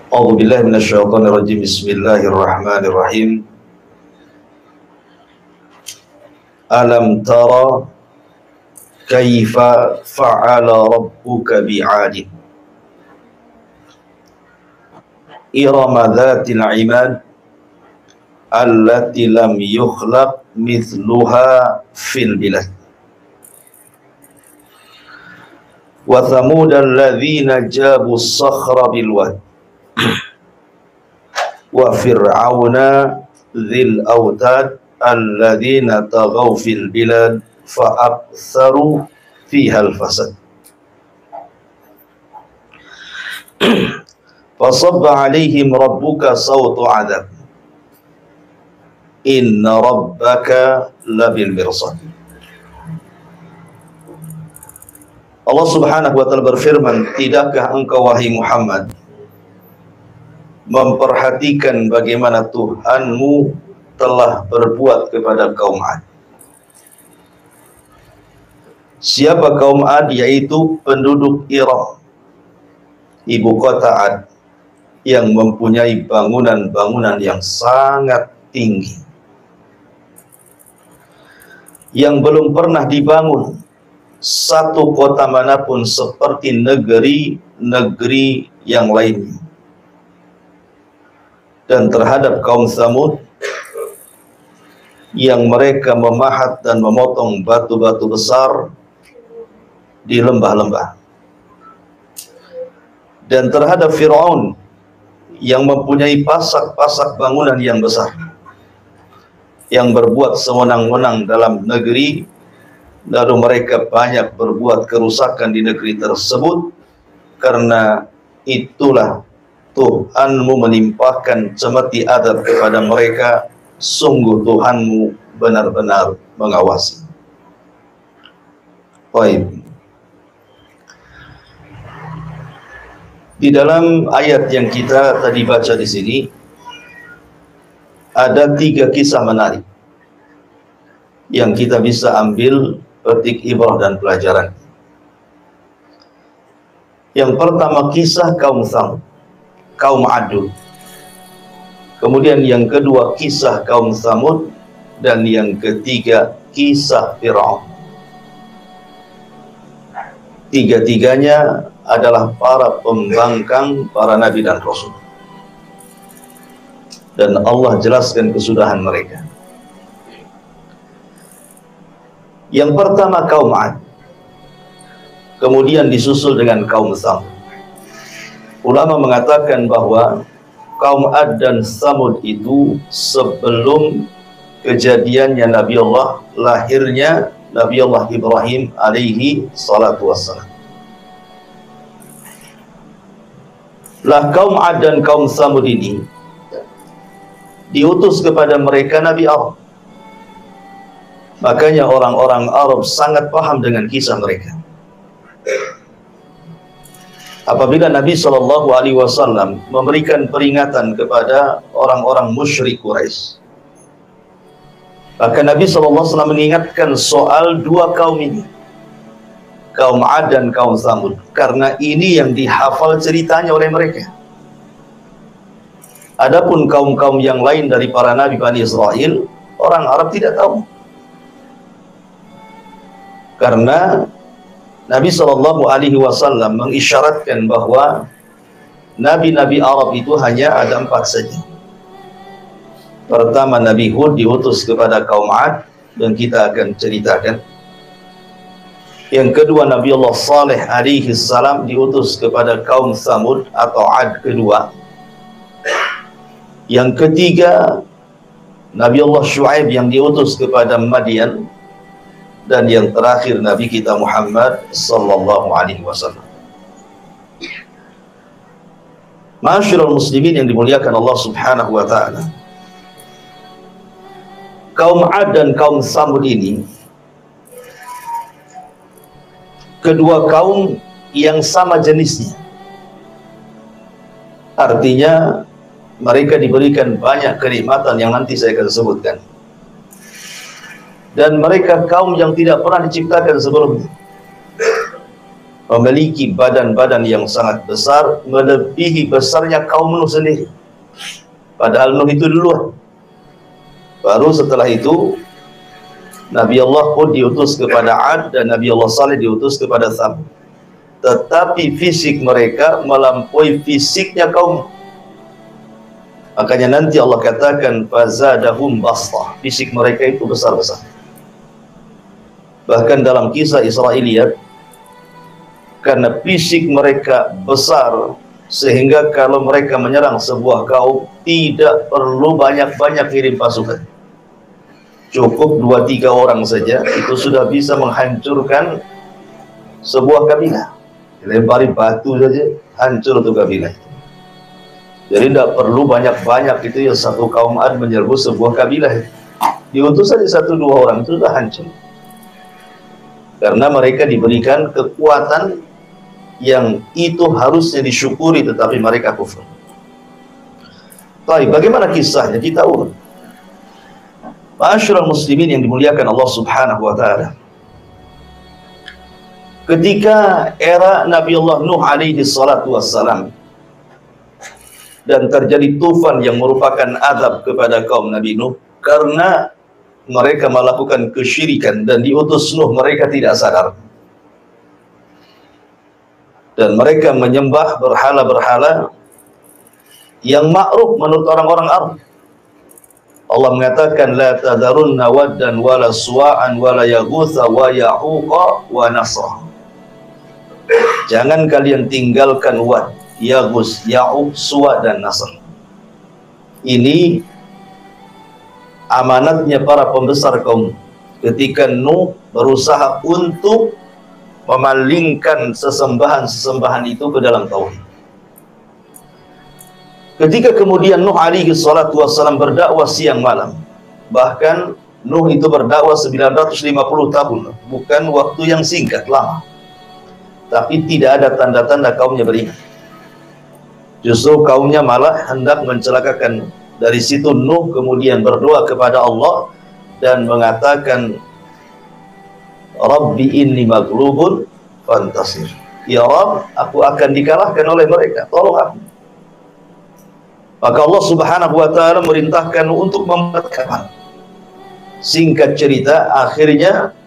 A'udzu billahi minasyaitonir rajim. Bismillahirrahmanirrahim. Alam tara kaifa fa'ala rabbuka bi'adin irama dhatil 'imad allati lam yukhlaq mithluha fil bilad wa thamud alladhina jabu as-sakhra bil wad wa fir'auna dhil autad alladzina taghaw fil bilad fa aktsaru fiha al-fasad fasabba 'alaihim rabbuka sawta 'adzab inna rabbaka labil mirsad. Allah Subhanahu wa taala berfirman, tidakkah engkau wahai Muhammad memperhatikan bagaimana Tuhanmu telah berbuat kepada kaum Ad. Siapa kaum Ad? Yaitu penduduk Iram, ibu kota Ad, yang mempunyai bangunan-bangunan yang sangat tinggi, yang belum pernah dibangun satu kota manapun seperti negeri-negeri yang lainnya. Dan terhadap kaum Tsamud yang mereka memahat dan memotong batu-batu besar di lembah-lembah. Dan terhadap Fir'aun yang mempunyai pasak-pasak bangunan yang besar, yang berbuat sewenang-wenang dalam negeri, lalu mereka banyak berbuat kerusakan di negeri tersebut. Karena itulah Tuhanmu menimpakan cemeti adab kepada mereka. Sungguh Tuhanmu benar-benar mengawasi. Baik. Di dalam ayat yang kita tadi baca di sini ada 3 kisah menarik yang kita bisa ambil petik ibrah dan pelajaran. Yang pertama kisah kaum Tsamud, kaum Ad. Kemudian yang kedua kisah kaum Tsamud, dan yang ketiga kisah Fir'aun. Tiga-tiganya adalah para pembangkang para nabi dan rasul. Dan Allah jelaskan kesudahan mereka. Yang pertama kaum Ad, kemudian disusul dengan kaum Tsamud. Ulama mengatakan bahwa kaum Ad dan Tsamud itu sebelum kejadiannya Nabi Allah, lahirnya Nabi Allah Ibrahim alaihi salatu wassalam. Lah kaum Ad dan kaum Tsamud ini diutus kepada mereka Nabi Allah. Makanya orang-orang Arab sangat paham dengan kisah mereka. Apabila Nabi SAW memberikan peringatan kepada orang-orang musyrik Quraisy, maka Nabi SAW mengingatkan soal 2 kaum ini, kaum Ad dan kaum Tsamud, karena ini yang dihafal ceritanya oleh mereka. Adapun kaum-kaum yang lain dari para nabi Bani Israel, orang Arab tidak tahu. Karena Nabi SAW mengisyaratkan bahwa nabi-nabi Arab itu hanya ada 4 saja. Pertama Nabi Hud diutus kepada kaum Ad, dan kita akan ceritakan. Yang kedua Nabi Allah Saleh alaihi salam diutus kepada kaum Tsamud atau Ad kedua. Yang ketiga Nabi Allah Syuaib yang diutus kepada Madian. Dan yang terakhir Nabi kita Muhammad sallallahu alaihi wasallam. Ma'asyiral muslimin yang dimuliakan Allah Subhanahu wa taala. Kaum Ad dan kaum Tsamud ini kedua kaum yang sama jenisnya. Artinya mereka diberikan banyak kenikmatan yang nanti saya akan sebutkan. Dan mereka kaum yang tidak pernah diciptakan sebelumnya. memiliki badan-badan yang sangat besar, melebihi besarnya kaum Nuh sendiri. Padahal Nuh itu duluan. Baru setelah itu Nabi Allah pun diutus kepada Ad dan Nabi Allah Saleh diutus kepada Thamud. Tetapi fisik mereka melampaui fisiknya kaum. Makanya nanti Allah katakan fazadahum bastah. Fisik mereka itu besar-besar. Bahkan dalam kisah Israiliyat, karena fisik mereka besar, sehingga kalau mereka menyerang sebuah kaum tidak perlu banyak-banyak kirim pasukan. Cukup 2-3 orang saja itu sudah bisa menghancurkan sebuah kabilah. Dilempari batu saja hancur itu kabilah. Jadi tidak perlu banyak-banyak itu ya satu kaum Ad menyerbu sebuah kabilah. Diutus saja 1-2 orang itu sudah hancur. Karena mereka diberikan kekuatan yang itu harusnya disyukuri tetapi mereka kufur. Baik, bagaimana kisahnya kita urut. Ma'asyiral muslimin yang dimuliakan Allah Subhanahu wa taala. Ketika era Nabi Allah Nuh alaihi salatu wassalam dan terjadi tufan yang merupakan azab kepada kaum Nabi Nuh karena mereka melakukan kesyirikan dan diutus Nuh mereka tidak sadar. Dan mereka menyembah berhala-berhala yang ma'ruf menurut orang-orang Arab. Allah mengatakan la tadarunna waddan wala suwa'an wala yaghutsa wa ya'uqa wa nasra. Jangan kalian tinggalkan Wad, Yaghus, Ya'uq, Suwa dan Nasr. Ini amanatnya para pembesar kaum ketika Nuh berusaha untuk memalingkan sesembahan-sesembahan itu ke dalam tauhid. Ketika kemudian Nuh alaihi salatu wassalam berdakwah siang malam, bahkan Nuh itu berdakwah 950 tahun, bukan waktu yang singkat, lama. Tapi tidak ada tanda-tanda kaumnya beriman. Justru kaumnya malah hendak mencelakakan. Dari situ Nuh kemudian berdoa kepada Allah dan mengatakan, Rabbi inni maghlubun fantasir. Ya Rabb, aku akan dikalahkan oleh mereka, tolong aku. Maka Allah Subhanahu wa taala merintahkan untuk membuat kapal. Singkat cerita, akhirnya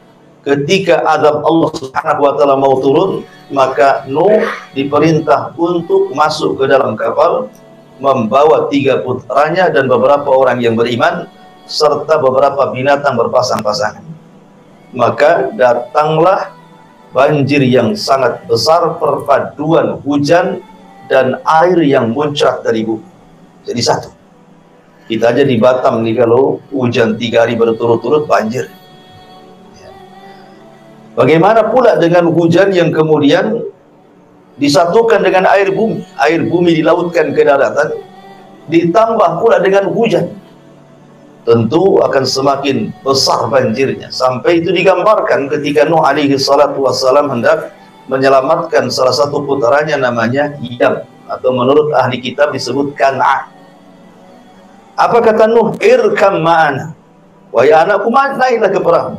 ketika azab Allah Subhanahu wa taala mau turun, maka Nuh diperintah untuk masuk ke dalam kapal membawa 3 putranya dan beberapa orang yang beriman serta beberapa binatang berpasang-pasangan. Maka datanglah banjir yang sangat besar, perpaduan hujan dan air yang muncrat dari bumi. Jadi satu. Kita aja di Batam nih kalau hujan 3 hari berturut-turut banjir. Bagaimana pula dengan hujan yang kemudian disatukan dengan air bumi? Air bumi dilautkan ke daratan, ditambah pula dengan hujan. Tentu akan semakin besar banjirnya. Sampai itu digambarkan ketika Nuh alaihi salatu wassalam hendak menyelamatkan salah satu putranya namanya Yam, atau menurut ahli kitab disebut Kan'an. Apa kata Nuh? Irkam ma'ana. Wahai anakku, naiklah ke perahu.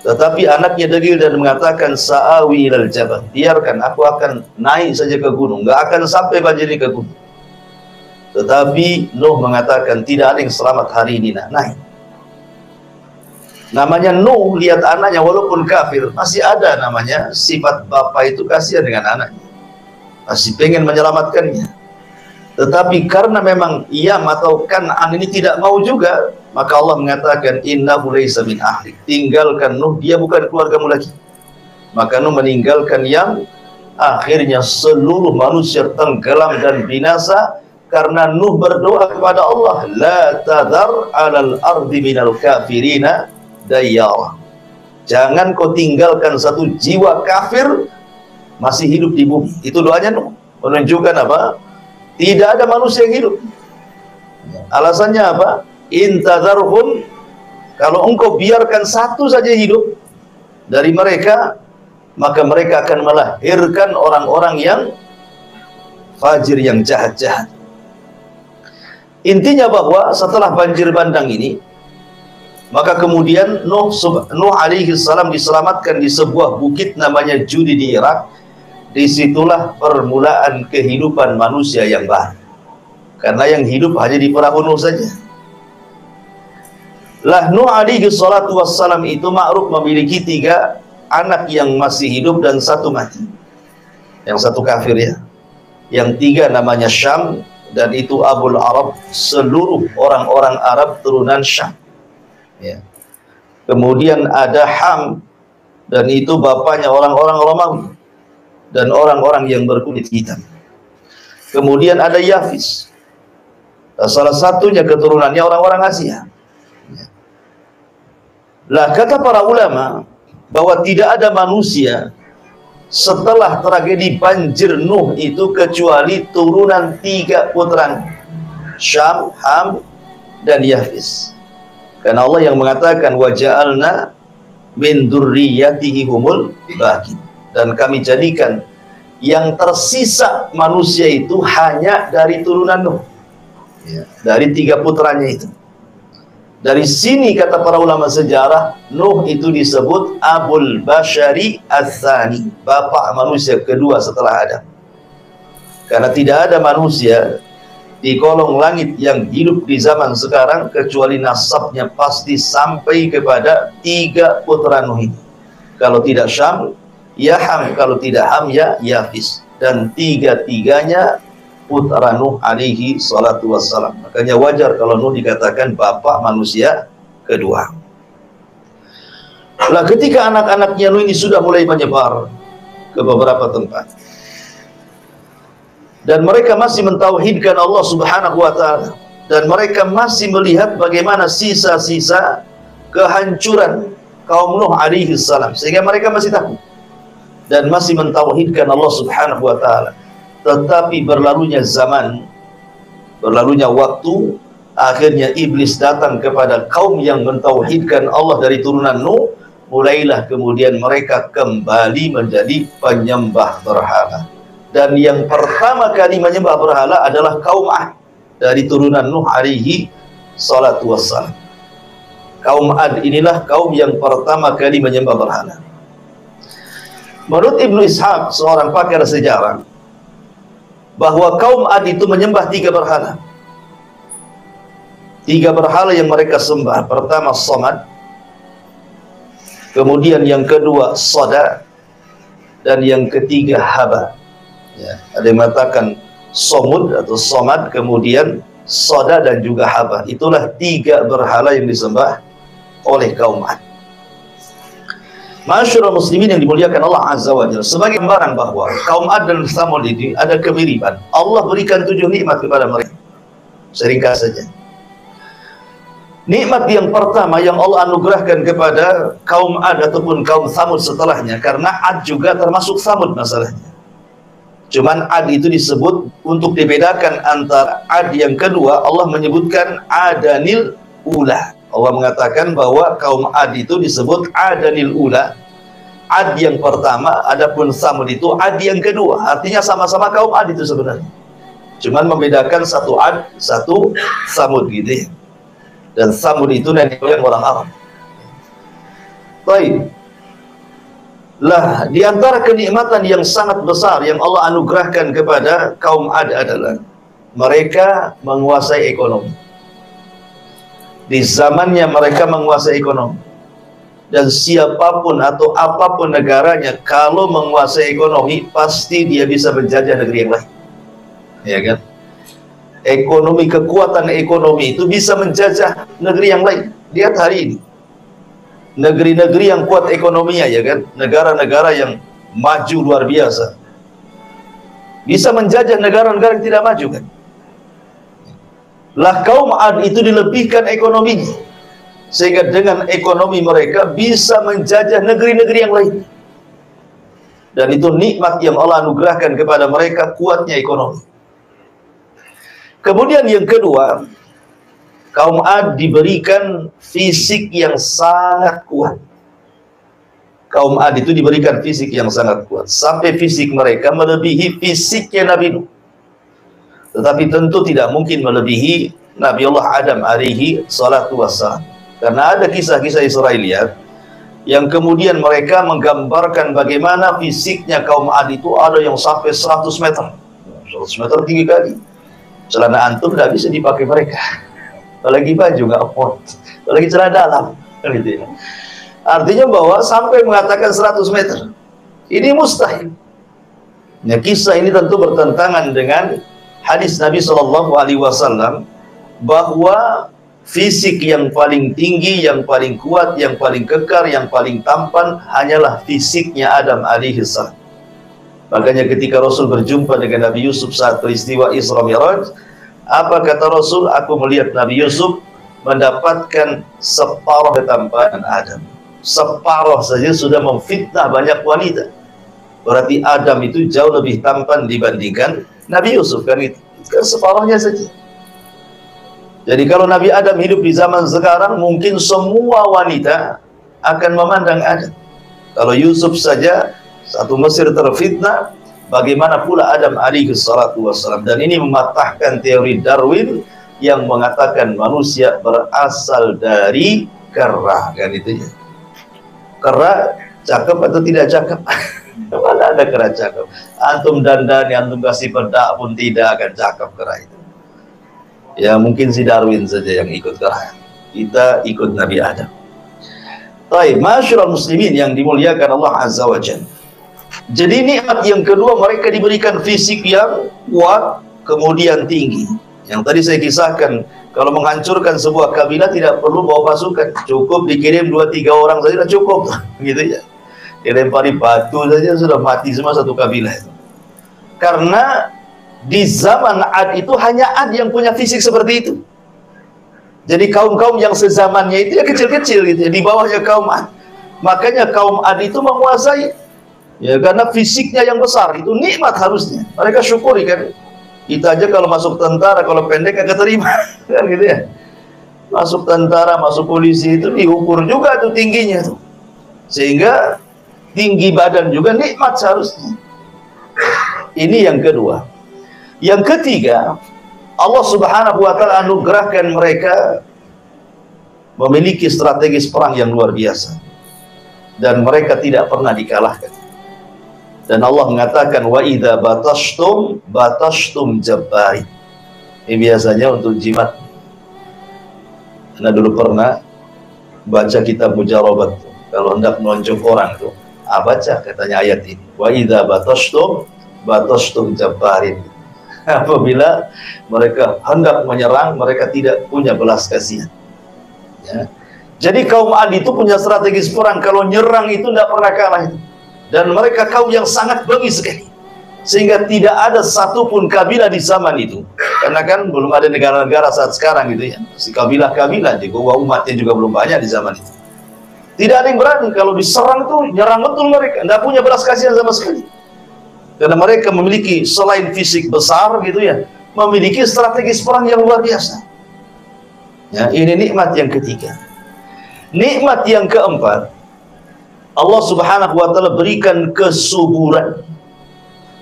Tetapi anaknya degil dan mengatakan, Sa'awi ilal jabal. Biarkan, aku akan naik saja ke gunung. Gak akan sampai banjir ke gunung. Tetapi Nuh mengatakan, tidak ada yang selamat hari ini, naik. Namanya Nuh, lihat anaknya walaupun kafir, masih ada namanya sifat bapak itu kasihan dengan anaknya. Masih pengen menyelamatkannya. Tetapi karena memang Yam atau Kan'an ini tidak mau juga, maka Allah mengatakan, innahu laysa min ahli. Tinggalkan Nuh, dia bukan keluargamu lagi. Maka Nuh meninggalkan Yam. Akhirnya seluruh manusia tenggelam dan binasa karena Nuh berdoa kepada Allah, la tadhar 'alal ardi minal kafirina dayyara. Jangan kau tinggalkan satu jiwa kafir masih hidup di bumi. Itu doanya Nuh. Menunjukkan apa? Tidak ada manusia yang hidup. Alasannya apa? Intadharhum, kalau engkau biarkan satu saja hidup dari mereka, maka mereka akan melahirkan orang-orang yang fajir, yang jahat-jahat. Intinya bahwa setelah banjir bandang ini, Maka kemudian Nuh alaihi salam diselamatkan di sebuah bukit namanya Judi di Irak. Disitulah permulaan kehidupan manusia yang baru. Karena yang hidup hanya di perahu Nuh saja. Lah Nuh alaihi salatu wassalam itu ma'ruf memiliki 3 anak yang masih hidup dan 1 mati. Yang 1 kafir ya. Yang 3 namanya Syam, dan itu Abul Arab, seluruh orang-orang Arab turunan Syam. Ya. Kemudian ada Ham, dan itu bapaknya orang-orang Romawi dan orang-orang yang berkulit hitam. Kemudian ada Yafis, salah satunya keturunannya orang-orang Asia. Ya. Lah kata para ulama bahwa tidak ada manusia setelah tragedi banjir Nuh itu kecuali turunan 3 putra, Syam, Ham, dan Yafis. Karena Allah yang mengatakan wa ja'alna min dzurriyyatihi humul baqin, dan kami jadikan yang tersisa manusia itu hanya dari turunan Nuh, ya, dari 3 putranya itu. Dari sini kata para ulama sejarah, Nuh itu disebut Abul Bashari Ats-Tsani, bapak manusia kedua setelah Adam. Karena tidak ada manusia di kolong langit yang hidup di zaman sekarang kecuali nasabnya pasti sampai kepada 3 putra Nuh ini. Kalau tidak Syam, ya Ham. Kalau tidak Ham, ya Yafis. Dan 3-tiganya putra Nuh alaihi salatu wassalam. Makanya wajar kalau Nuh dikatakan bapak manusia kedua. Lah ketika anak-anaknya Nuh ini sudah mulai menyebar ke beberapa tempat, dan mereka masih mentauhidkan Allah subhanahu wa ta'ala, dan mereka masih melihat bagaimana sisa-sisa kehancuran kaum Nuh alaihi salam, sehingga mereka masih takut dan masih mentauhidkan Allah subhanahu wa ta'ala. Tetapi berlalunya zaman, berlalunya waktu, akhirnya iblis datang kepada kaum yang mentauhidkan Allah dari turunan Nuh. Mulailah kemudian mereka kembali menjadi penyembah berhala. Dan yang pertama kali menyembah berhala adalah kaum Ad dari turunan Nuh alaihi salatu wassalam. Kaum Ad inilah kaum yang pertama kali menyembah berhala. Menurut Ibnu Ishaq, seorang pakar sejarah, bahwa kaum Ad itu menyembah 3 berhala. 3 berhala yang mereka sembah. Pertama Samad, kemudian yang kedua Sada, dan yang ketiga Haba. Ya, ada yang mengatakan Somud atau Somad, kemudian Sada dan juga Haba. Itulah 3 berhala yang disembah oleh kaum Ad. Masyarul muslimin yang dimuliakan Allah Azza wa Jalla, sebagai gambaran bahwa kaum Ad dan Samud ini ada kemiripan. Allah berikan 7 nikmat kepada mereka. Seringkas saja. Nikmat yang pertama yang Allah anugerahkan kepada kaum Ad ataupun kaum Samud setelahnya, karena Ad juga termasuk Samud masalahnya. Cuman Ad itu disebut untuk dibedakan antara Ad yang kedua. Allah menyebutkan Adanil Ula. Allah mengatakan bahwa kaum Ad itu disebut Adanil Ula, Ad yang pertama. Adapun Samud itu Ad yang kedua. Artinya sama-sama kaum Ad itu sebenarnya, cuman membedakan satu Ad, satu Samud gitu ya. Dan Samud itu nenek moyang orang Arab. Baik. Lah, di antara kenikmatan yang sangat besar yang Allah anugerahkan kepada kaum Ad adalah mereka menguasai ekonomi. Di zamannya mereka menguasai ekonomi, dan siapapun atau apapun negaranya kalau menguasai ekonomi pasti dia bisa menjajah negeri yang lain, ya kan? Ekonomi, kekuatan ekonomi itu bisa menjajah negeri yang lain. Lihat hari ini negeri-negeri yang kuat ekonominya, ya kan, negara-negara yang maju luar biasa bisa menjajah negara-negara yang tidak maju kan. Lah kaum Ad itu dilebihkan ekonominya, sehingga dengan ekonomi mereka bisa menjajah negeri-negeri yang lain. Dan itu nikmat yang Allah anugerahkan kepada mereka, kuatnya ekonomi. Kemudian yang kedua, kaum Ad diberikan fisik yang sangat kuat. Kaum Ad itu diberikan fisik yang sangat kuat, sampai fisik mereka melebihi fisiknya Nabi Nuh. Tetapi tentu tidak mungkin melebihi Nabi Allah Adam alaihi salatu wassalam. Karena ada kisah-kisah Israiliyat yang kemudian mereka menggambarkan bagaimana fisiknya kaum Ad itu, ada yang sampai 100 meter 100 meter tinggi kali. Celana antum tidak bisa dipakai mereka, apalagi baju nggak afford, apalagi celana dalam gitu ya. Artinya bahwa sampai mengatakan 100 meter ini mustahil. Nah, kisah ini tentu bertentangan dengan hadis Nabi SAW bahwa fisik yang paling tinggi, yang paling kuat, yang paling kekar, yang paling tampan hanyalah fisiknya Adam alaihissalam. Makanya ketika Rasul berjumpa dengan Nabi Yusuf saat peristiwa Isra Mi'raj, apa kata Rasul? Aku melihat Nabi Yusuf mendapatkan separuh ketampanan Adam. Separuh saja sudah memfitnah banyak wanita. Berarti Adam itu jauh lebih tampan dibandingkan Nabi Yusuf, kan itu kan separuhnya saja. Jadi kalau Nabi Adam hidup di zaman sekarang, mungkin semua wanita akan memandang Adam. Kalau Yusuf saja satu Mesir terfitnah, bagaimana pula Adam alaihi salatu wassalam. Dan ini mematahkan teori Darwin yang mengatakan manusia berasal dari kera, kan itu ya. Kera cakep atau tidak cakep? Mana ada kera cakep? Antum dandani, antum kasih bedak pun tidak akan cakep kera itu. Ya mungkin si Darwin saja yang ikut kera. Kita ikut Nabi Adam. Baik, masyaallah muslimin yang dimuliakan Allah Azza wa Jalla. Jadi nikmat yang kedua, mereka diberikan fisik yang kuat, kemudian tinggi. Yang tadi saya kisahkan, kalau menghancurkan sebuah kabilah tidak perlu bawa pasukan, cukup dikirim 2-3 orang saja sudah cukup, gitu ya. Dilempari batu saja sudah mati semua satu kabilah itu. Karena di zaman Ad itu hanya Ad yang punya fisik seperti itu. Jadi kaum-kaum yang sezamannya itu ya kecil-kecil gitu ya, di bawahnya kaum Ad. Makanya kaum Ad itu menguasai, ya karena fisiknya yang besar, itu nikmat harusnya. Mereka syukuri kan. Kita aja kalau masuk tentara, kalau pendek agak terima, kan gitu ya. Masuk tentara, masuk polisi itu diukur juga tuh tingginya tuh. Sehingga tinggi badan juga nikmat seharusnya. Ini yang kedua. Yang ketiga, Allah Subhanahu wa ta'ala anugerahkan mereka memiliki strategis perang yang luar biasa. Dan mereka tidak pernah dikalahkan. Dan Allah mengatakan, wa idza batashtum jabbarin. Ini biasanya untuk jimat. Karena dulu pernah baca kitab Mujarabat. Kalau hendak menonjok orang tuh, baca katanya ayat ini. Wa idza batashtum jabbarin. Apabila mereka hendak menyerang, mereka tidak punya belas kasihan. Ya. Jadi kaum Ad itu punya strategis perang. Kalau nyerang itu tidak pernah kalah itu. Dan mereka kaum yang sangat bengis sekali. Sehingga tidak ada satupun kabilah di zaman itu. Karena kan belum ada negara-negara saat sekarang gitu ya. Si kabilah-kabilah, juga umatnya juga belum banyak di zaman itu. Tidak ada yang berani. Kalau diserang tuh nyerang betul mereka. Tidak punya belas kasihan sama sekali. Karena mereka memiliki selain fisik besar gitu ya, memiliki strategis perang yang luar biasa. Ya, ini nikmat yang ketiga. Nikmat yang keempat, Allah Subhanahu wa ta'ala berikan kesuburan.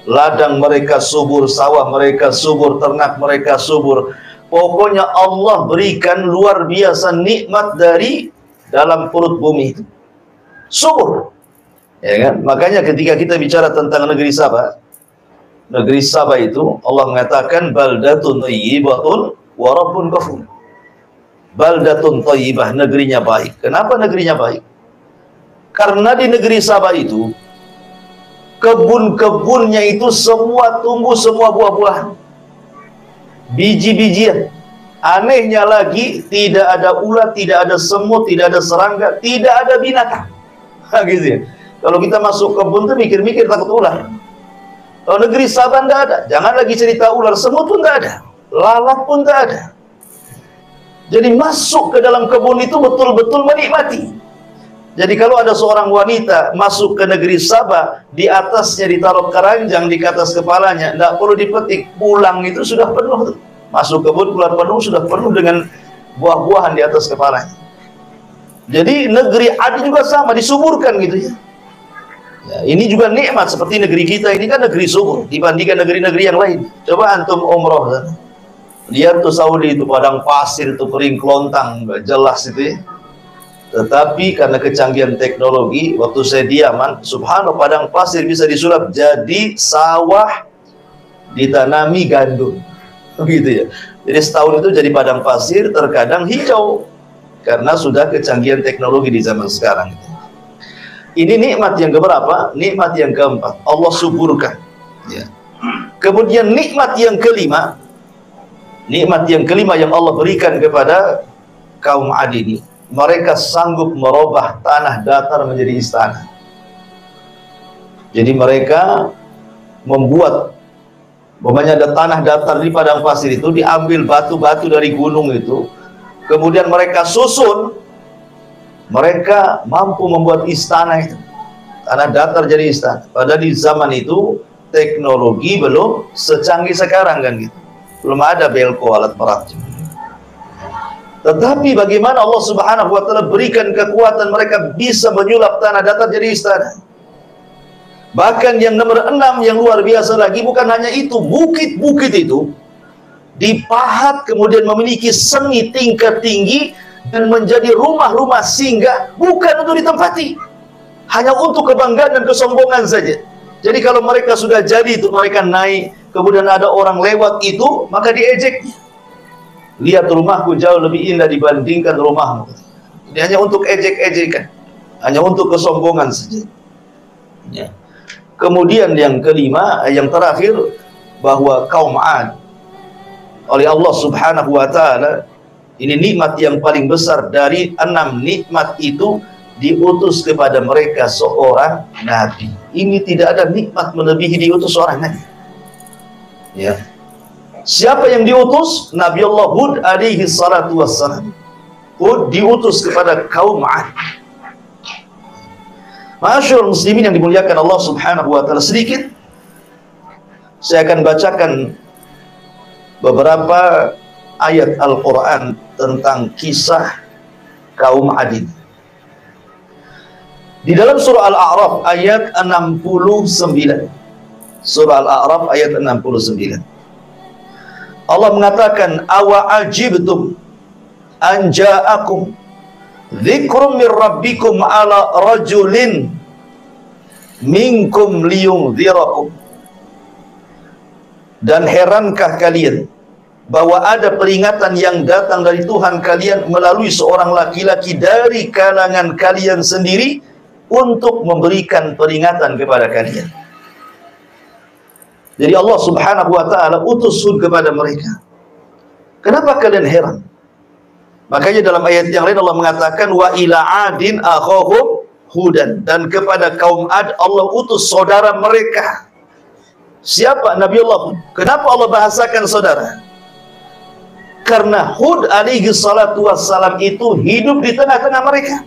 Ladang mereka subur, sawah mereka subur, ternak mereka subur. Pokoknya Allah berikan luar biasa nikmat dari dalam perut bumi itu. Subur. Ya kan? Makanya ketika kita bicara tentang negeri Sabah itu Allah mengatakan baldatun thayyibatun wa rabbun ghafur. Baldatun thayyibah, negerinya baik. Kenapa negerinya baik? Karena di negeri Sabah itu kebun-kebunnya itu semua tumbuh semua buah-buahan, biji-bijian. Anehnya lagi tidak ada ulat, tidak ada semut, tidak ada serangga, tidak ada binatang. Gitu ya. Kalau kita masuk kebun tuh mikir-mikir takut ular. Kalau negeri Sabah tidak ada. Jangan lagi cerita ular, semut pun tidak ada, lalat pun tidak ada. Jadi masuk ke dalam kebun itu betul-betul menikmati. Jadi kalau ada seorang wanita masuk ke negeri Sabah, di atasnya ditaruh keranjang di atas kepalanya, tidak perlu dipetik, pulang itu sudah penuh. Masuk kebun keluar penuh, sudah penuh dengan buah-buahan di atas kepalanya. Jadi negeri Ad juga sama, disuburkan gitu ya. Ya, ini juga nikmat seperti negeri kita ini kan negeri subur dibandingkan negeri-negeri yang lain. Coba antum umroh sana. Lihat tuh Saudi itu padang pasir itu kering kelontang, nggak jelas itu ya. Tetapi karena kecanggihan teknologi, waktu saya di Yaman, subhanallah, padang pasir bisa disulap jadi sawah ditanami gandum. Begitu ya. Jadi setahun itu jadi padang pasir, terkadang hijau. Karena sudah kecanggihan teknologi di zaman sekarang. Ini nikmat yang keberapa? Nikmat yang keempat. Allah suburkan. Ya. Kemudian nikmat yang kelima. Nikmat yang kelima yang Allah berikan kepada kaum Ad ini. Mereka sanggup merubah tanah datar menjadi istana. Jadi mereka membuat, umpamanya ada tanah datar di padang pasir itu, diambil batu-batu dari gunung itu, kemudian mereka susun, mereka mampu membuat istana itu. Tanah datar jadi istana. Padahal di zaman itu teknologi belum secanggih sekarang kan gitu. Belum ada belko, alat berat. Tetapi bagaimana Allah Subhanahu wa taala berikan kekuatan mereka bisa menyulap tanah datar jadi istana. Bahkan yang nomor 6 yang luar biasa lagi, bukan hanya itu, bukit-bukit itu dipahat kemudian memiliki seni tingkat tinggi dan menjadi rumah-rumah singgah, bukan untuk ditempati, hanya untuk kebanggaan dan kesombongan saja. Jadi kalau mereka sudah jadi itu, mereka naik, kemudian ada orang lewat itu, maka diejeknya. Lihat rumahku jauh lebih indah dibandingkan rumahmu. Ini hanya untuk ejek-ejekan, hanya untuk kesombongan saja. Ya. Kemudian yang kelima, yang terakhir, bahwa kaum Ad oleh Allah Subhanahu wa taala, ini nikmat yang paling besar dari 6 nikmat itu, diutus kepada mereka seorang nabi. Ini tidak ada nikmat melebihi diutus seorang nabi. Ya. Siapa yang diutus? Nabi Allah Hud alaihi salatu wassalam. Hud diutus kepada kaum Ad. Ma'asyiral muslimin yang dimuliakan Allah Subhanahu wa taala, sedikit saya akan bacakan beberapa ayat Al-Qur'an tentang kisah kaum Ad. Di dalam surah Al-A'raf ayat 69. Surah Al-A'raf ayat 69. Allah mengatakan, awa ajibtum an ja'akum dzikrum min rabbikum ala rajulin minkum liyunzirakum. Dan herankah kalian bahwa ada peringatan yang datang dari Tuhan kalian melalui seorang laki-laki dari kalangan kalian sendiri untuk memberikan peringatan kepada kalian. Jadi Allah Subhanahu wa taala utus Hud kepada mereka. Kenapa kalian heran? Makanya dalam ayat yang lain Allah mengatakan, wa ila adin akhahum hudan, dan kepada kaum Ad Allah utus saudara mereka. Siapa? Nabi Allah Hud. Kenapa Allah bahasakan saudara? Karena Hud alaihi salatu wassalam itu hidup di tengah-tengah mereka.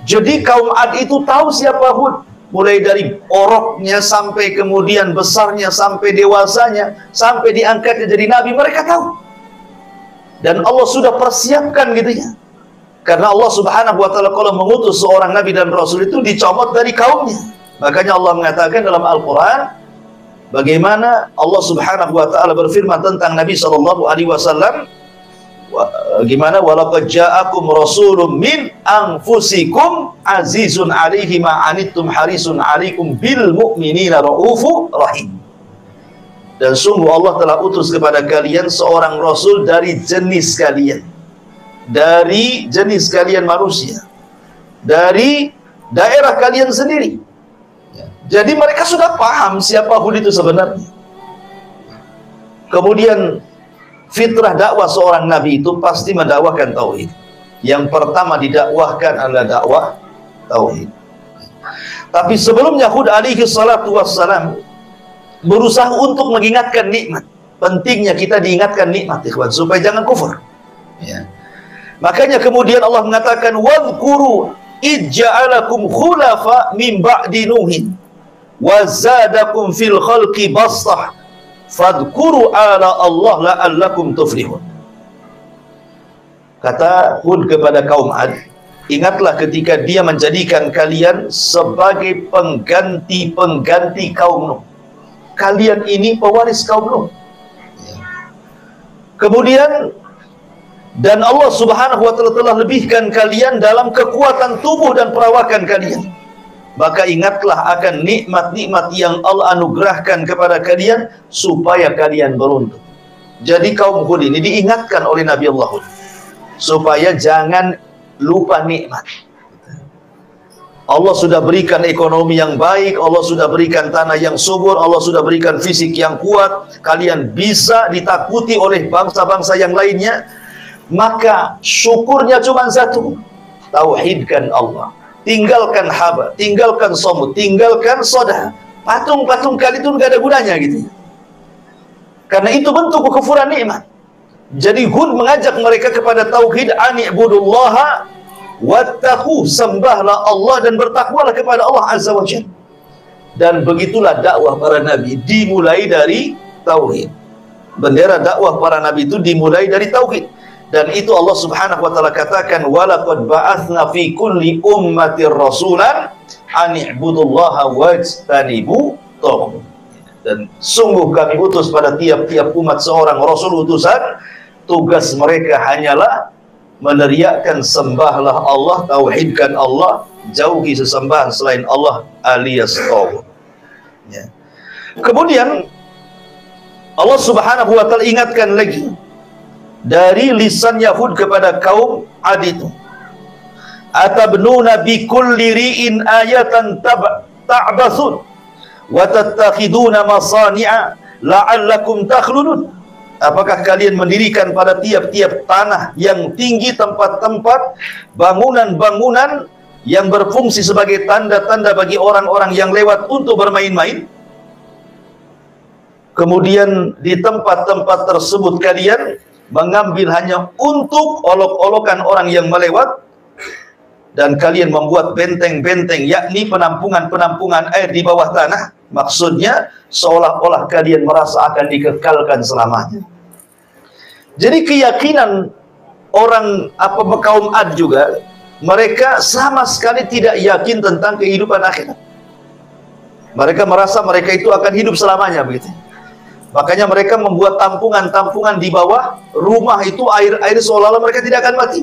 Jadi kaum Ad itu tahu siapa Hud. Mulai dari oroknya sampai kemudian besarnya, sampai dewasanya, sampai diangkatnya jadi nabi, mereka tahu. Dan Allah sudah persiapkan gitu ya. Karena Allah Subhanahu wa taala kalau mengutus seorang nabi dan rasul itu dicomot dari kaumnya. Makanya Allah mengatakan dalam Al-Qur'an, bagaimana Allah Subhanahu wa taala berfirman tentang Nabi sallallahu alaihi wasallam, gimana, walaqad ja'akum rasulun min anfusikum azizun 'alaihi ma 'anittum harisun 'alaikum bil mu'minina raufur rahim. Dan sungguh Allah telah utus kepada kalian seorang rasul dari jenis kalian, dari jenis kalian manusia, dari daerah kalian sendiri. Jadi mereka sudah paham siapa Hud itu sebenarnya. Kemudian fitrah dakwah seorang nabi itu pasti mendakwahkan tauhid. Yang pertama didakwahkan adalah dakwah tauhid. Tapi sebelumnya Hud alaihi salatu wassalam berusaha untuk mengingatkan nikmat. Pentingnya kita diingatkan nikmat, ikhwan, supaya jangan kufur. Ya. Makanya kemudian Allah mengatakan, wadhkuru id ja'alakum khulafa min ba'di nuhin wa zadakum fil khalqi bastah fadhkuru ala Allah la'allakum tuflihun. Kata Hud kepada kaum Ad, ingatlah ketika dia menjadikan kalian sebagai pengganti-pengganti kaum Nuh. Kalian ini pewaris kaum Nuh. Kemudian Dan Allah Subhanahu wa ta'ala telah lebihkan kalian dalam kekuatan tubuh dan perawakan kalian. Maka ingatlah akan nikmat-nikmat yang Allah anugerahkan kepada kalian supaya kalian beruntung. Jadi kaum Hud ini diingatkan oleh Nabi Allah Hud supaya jangan lupa nikmat. Allah sudah berikan ekonomi yang baik, Allah sudah berikan tanah yang subur, Allah sudah berikan fisik yang kuat, kalian bisa ditakuti oleh bangsa-bangsa yang lainnya. Maka syukurnya cuma satu, tauhidkan Allah, tinggalkan haba, tinggalkan somut, tinggalkan sodah. Patung-patung kali itu nggak ada gunanya gitu. Karena itu bentuk kekufuran nikmat. Jadi Hud mengajak mereka kepada tauhid, ani'budullaha wattaqu, sembahlah Allah dan bertakwalah kepada Allah Azza wa Jalla. Dan begitulah dakwah para nabi, dimulai dari tauhid. Bendera dakwah para nabi itu dimulai dari tauhid. Dan itu Allah Subhanahu wa ta'ala katakan, walaqad ba'atsna fi kulli ummatir rasulan ani'budullaha wajtanibu taghut. Dan sungguh kami utus pada tiap-tiap umat seorang rasul utusan, tugas mereka hanyalah meneriakkan sembahlah Allah, tauhidkan Allah, jauhi sesembahan selain Allah alias taghut. Ya. Kemudian Allah Subhanahu wa ta'ala ingatkan lagi dari lisan Yahud kepada kaum Ad itu, atabnuna bi kulli ri'in ayatan ta'basun wa tattakhiduna masani'a la'allakum takhludun. Apakah kalian mendirikan pada tiap-tiap tanah yang tinggi tempat-tempat bangunan-bangunan yang berfungsi sebagai tanda-tanda bagi orang-orang yang lewat untuk bermain-main? Kemudian di tempat-tempat tersebut kalian mengambil hanya untuk olok-olokan orang yang melewat, dan kalian membuat benteng-benteng, yakni penampungan-penampungan air di bawah tanah. Maksudnya seolah-olah kalian merasa akan dikekalkan selamanya. Jadi keyakinan orang kaum Ad juga, mereka sama sekali tidak yakin tentang kehidupan akhirat. Mereka merasa mereka itu akan hidup selamanya begitu. Makanya mereka membuat tampungan-tampungan di bawah rumah itu, air-air seolah-olah mereka tidak akan mati.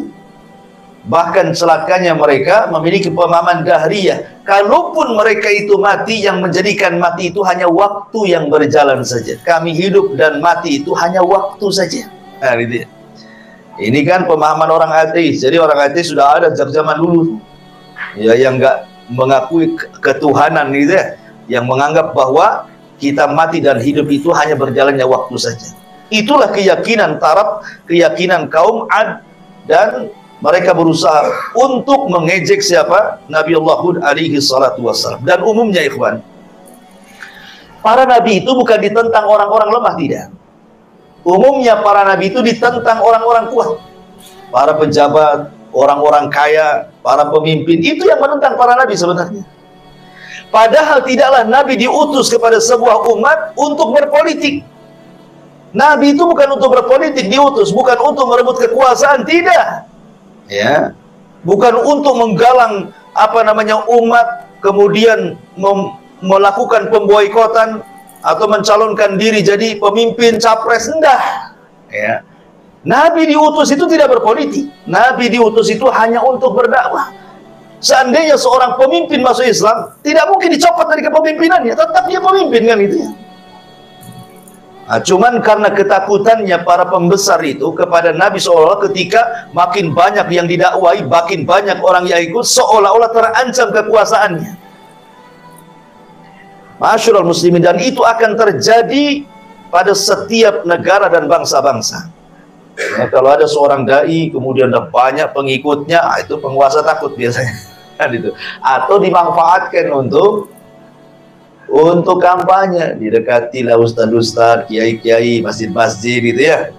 Bahkan celakanya mereka memiliki pemahaman dahriyah. Kalaupun mereka itu mati, yang menjadikan mati itu hanya waktu yang berjalan saja. Kami hidup dan mati itu hanya waktu saja. Nah, gitu ya. Ini kan pemahaman orang ateis. Jadi orang ateis sudah ada sejak zaman dulu. Ya, yang nggak mengakui ketuhanan gitu ya. Yang menganggap bahwa kita mati dan hidup itu hanya berjalannya waktu saja. Itulah keyakinan taraf, keyakinan kaum Ad, dan mereka berusaha untuk mengejek siapa? Nabi Allah Hud alaihi salatu wassalam. Dan umumnya ikhwan, para nabi itu bukan ditentang orang-orang lemah, tidak. Umumnya para nabi itu ditentang orang-orang kuat. Para pejabat, orang-orang kaya, para pemimpin, itu yang menentang para nabi sebenarnya. Padahal tidaklah Nabi diutus kepada sebuah umat untuk berpolitik. Nabi itu bukan untuk berpolitik diutus, bukan untuk merebut kekuasaan, tidak. Ya, bukan untuk menggalang umat, kemudian melakukan pemboikotan atau mencalonkan diri jadi pemimpin capres, enggak. Ya. Nabi diutus itu tidak berpolitik. Nabi diutus itu hanya untuk berdakwah. Seandainya seorang pemimpin masuk Islam, tidak mungkin dicopot dari kepemimpinannya, tetap dia pemimpin kan itu ya. Nah, cuman karena ketakutannya para pembesar itu kepada Nabi, seolah-olah ketika makin banyak yang didakwai, makin banyak orang yang ikut, seolah-olah terancam kekuasaannya. Masyarul muslimin, dan itu akan terjadi pada setiap negara dan bangsa-bangsa. Nah, kalau ada seorang dai kemudian ada banyak pengikutnya, itu penguasa takut biasanya. Gitu. Atau dimanfaatkan untuk kampanye, didekatilah ustadz-ustadz, kiai-kiai, masjid-masjid gitu ya,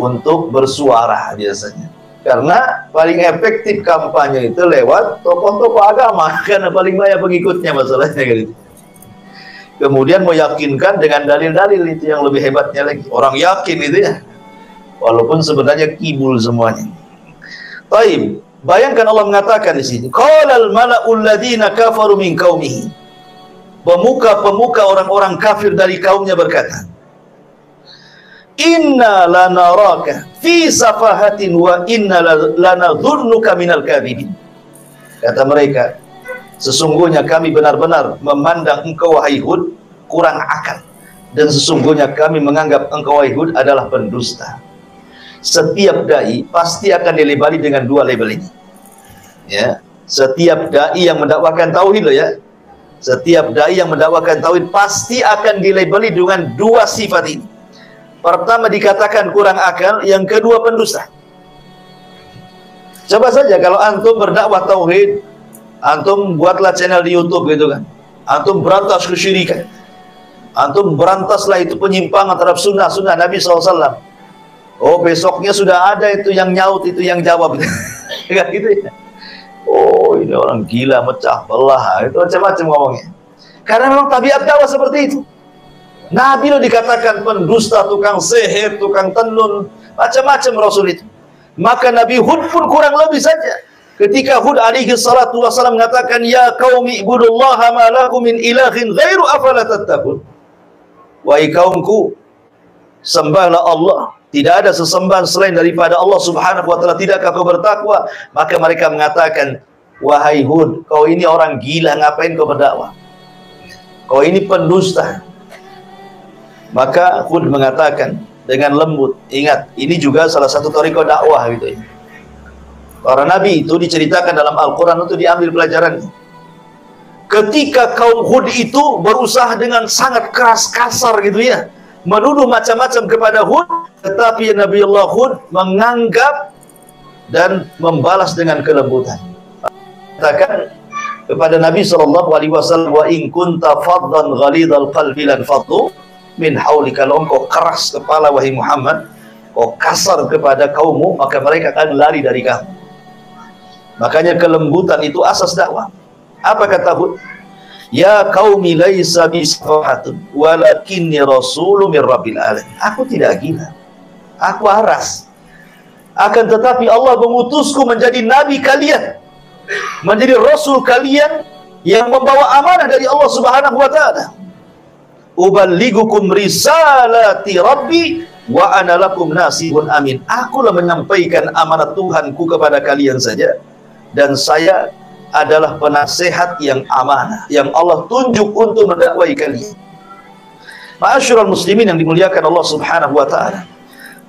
untuk bersuara biasanya. Karena paling efektif kampanye itu lewat tokoh-tokoh agama, karena paling banyak pengikutnya masalahnya gitu. Kemudian meyakinkan dengan dalil-dalil, itu yang lebih hebatnya lagi. Orang yakin itu ya, walaupun sebenarnya kibul semuanya. Taib. Bayangkan Allah mengatakan di sini, qalal mala'ul ladzina kafaru min qaumihi. Pemuka-pemuka orang-orang kafir dari kaumnya berkata, inna lanaraka fi safahatin wa inna lanadhunnuka minal kadhibin. Kata mereka, sesungguhnya kami benar-benar memandang engkau wahai Hud kurang akal, dan sesungguhnya kami menganggap engkau wahai Hud adalah pendusta. Setiap dai pasti akan dilabeli dengan dua label ini. Ya, setiap dai yang mendakwakan tauhid loh ya. Setiap dai yang mendakwakan tauhid pasti akan dilabeli dengan dua sifat ini. Pertama dikatakan kurang akal, yang kedua pendusta. Coba saja kalau antum berdakwah tauhid, antum buatlah channel di YouTube gitu kan. Antum berantas kesyirikan. Antum berantaslah itu penyimpangan terhadap sunnah Nabi SAW. Oh, besoknya sudah ada itu yang nyaut, itu yang jawab. Kayak gitu ya. Oh, ini orang gila, mecah belah, itu macam-macam ngomongnya. Karena memang tabiat dakwah seperti itu. Nabi lo dikatakan pendusta, tukang sihir, tukang tenun, macam-macam Rasul itu. Maka Nabi Hud pun kurang lebih saja. Ketika Hud alaihi salatu wassalam mengatakan, ya qaumi ibudullaha ma lakum min ilahin ghairu afala tattaqun. Wahai kaumku, sembahlah Allah. Tidak ada sesembahan selain daripada Allah subhanahu wa ta'ala. Tidakkah kau bertakwa? Maka mereka mengatakan, wahai Hud, kau ini orang gila, ngapain kau berdakwah? Kau ini pendusta. Maka Hud mengatakan dengan lembut, ingat, ini juga salah satu thariqah dakwah gitu ya. Para nabi itu diceritakan dalam Al-Quran itu diambil pelajaran. Ketika kaum Hud itu berusaha dengan sangat keras, kasar gitu ya, menuduh macam-macam kepada Hud, tetapi Nabi Allah Hud menganggap dan membalas dengan kelembutan. Katakan kepada Nabi SAW, wa in kunta faddan ghalidhal qalbi lan faddu min hauli. Kalau engkau keras kepala wahai Muhammad, kau kasar kepada kaummu, maka mereka akan lari dari kamu. Makanya kelembutan itu asas dakwah. Apa kata Hud? Ya qaumi laisa bisafahatun walakinni rasulun min rabbil alamin. Aku tidak gila, aku waras. Akan tetapi Allah mengutusku menjadi nabi kalian, menjadi rasul kalian yang membawa amanah dari Allah subhanahu wa ta'ala. Uballigukum risalati rabbi wa ana lakum nasihun amin. Akulah menyampaikan amanat Tuhanku kepada kalian saja, dan saya adalah penasehat yang amanah yang Allah tunjuk untuk mendakwai kalian. Ma'asyiral muslimin yang dimuliakan Allah subhanahu wa ta'ala,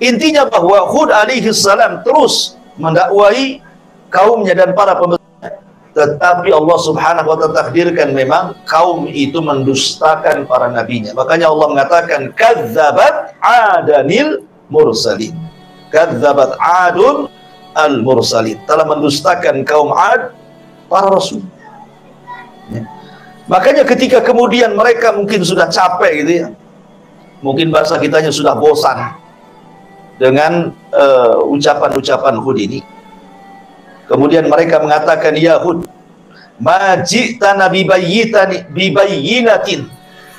intinya bahwa Hud alaihi salam terus mendakwai kaumnya dan para pembesar. Tetapi Allah subhanahu wa ta'ala takdirkan memang kaum itu mendustakan para nabinya. Makanya Allah mengatakan kadzabat adanil mursalin. Kadzabat adun al mursalin. Telah mendustakan kaum Ad para rasul. Ya. Makanya ketika kemudian mereka mungkin sudah capek gitu ya. Mungkin bahasa kitanya sudah bosan dengan ucapan-ucapan Hud ini. Kemudian mereka mengatakan, ya Hud, ma ji'tana bibayyinatin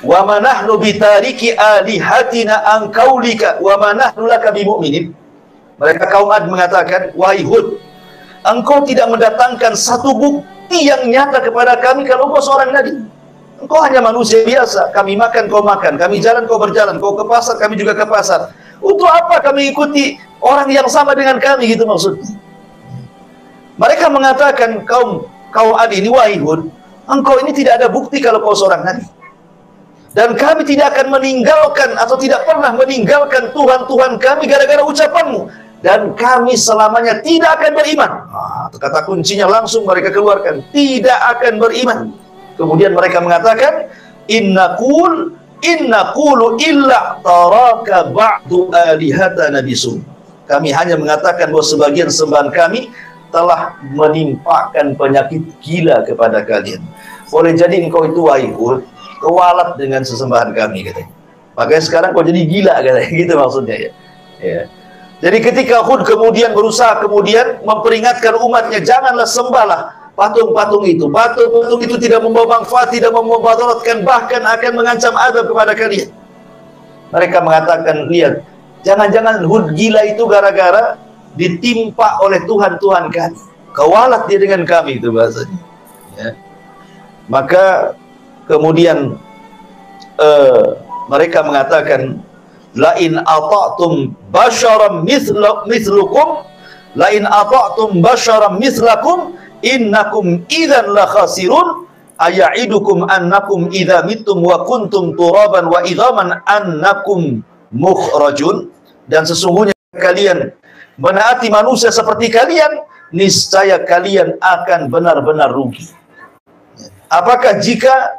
wa ma nahnu bitariki alihatina an qaulika wa ma nahnu laka bimu'minin. Mereka kaum Ad mengatakan, wahai Hud, engkau tidak mendatangkan satu bukti yang nyata kepada kami kalau engkau seorang nabi. Engkau hanya manusia biasa. Kami makan, kau makan. Kami jalan, kau berjalan. Kau ke pasar, kami juga ke pasar. Untuk apa kami ikuti orang yang sama dengan kami, gitu maksudnya. Mereka mengatakan kaum Ad ini, wahai Hud, engkau ini tidak ada bukti kalau kau seorang nabi. Dan kami tidak akan meninggalkan atau tidak pernah meninggalkan Tuhan-Tuhan kami gara-gara ucapanmu. Dan kami selamanya tidak akan beriman. Kata kuncinya langsung mereka keluarkan, tidak akan beriman. Kemudian mereka mengatakan, inna qulu illa taraka ba'du alihatana bisu. Kami hanya mengatakan bahwa sebagian sembahan kami telah menimpakan penyakit gila kepada kalian. Boleh jadi engkau itu, wahai Hud, kewalat dengan sesembahan kami, katanya. Makanya sekarang kau jadi gila, katanya. Gitu maksudnya ya. Ya. Jadi ketika Hud kemudian berusaha memperingatkan umatnya, janganlah sembahlah patung-patung itu. Patung-patung itu tidak membawa manfaat, tidak memudaratkan, bahkan akan mengancam azab kepada kalian. Mereka mengatakan, lihat, jangan-jangan Hud gila itu gara-gara ditimpa oleh Tuhan-Tuhan kami. Kewalat dia dengan kami, itu bahasanya. Ya. Maka kemudian mereka mengatakan, la in ata'tum basyaram mithlukum la in ata'tum basyaram mithlakum innakum idzan la khasirun aya'idukum annakum idza mittum wa kuntum turaban wa idzaman annakum mukhrajun. Dan sesungguhnya kalian menaati manusia seperti kalian, niscaya kalian akan benar-benar rugi. Apakah jika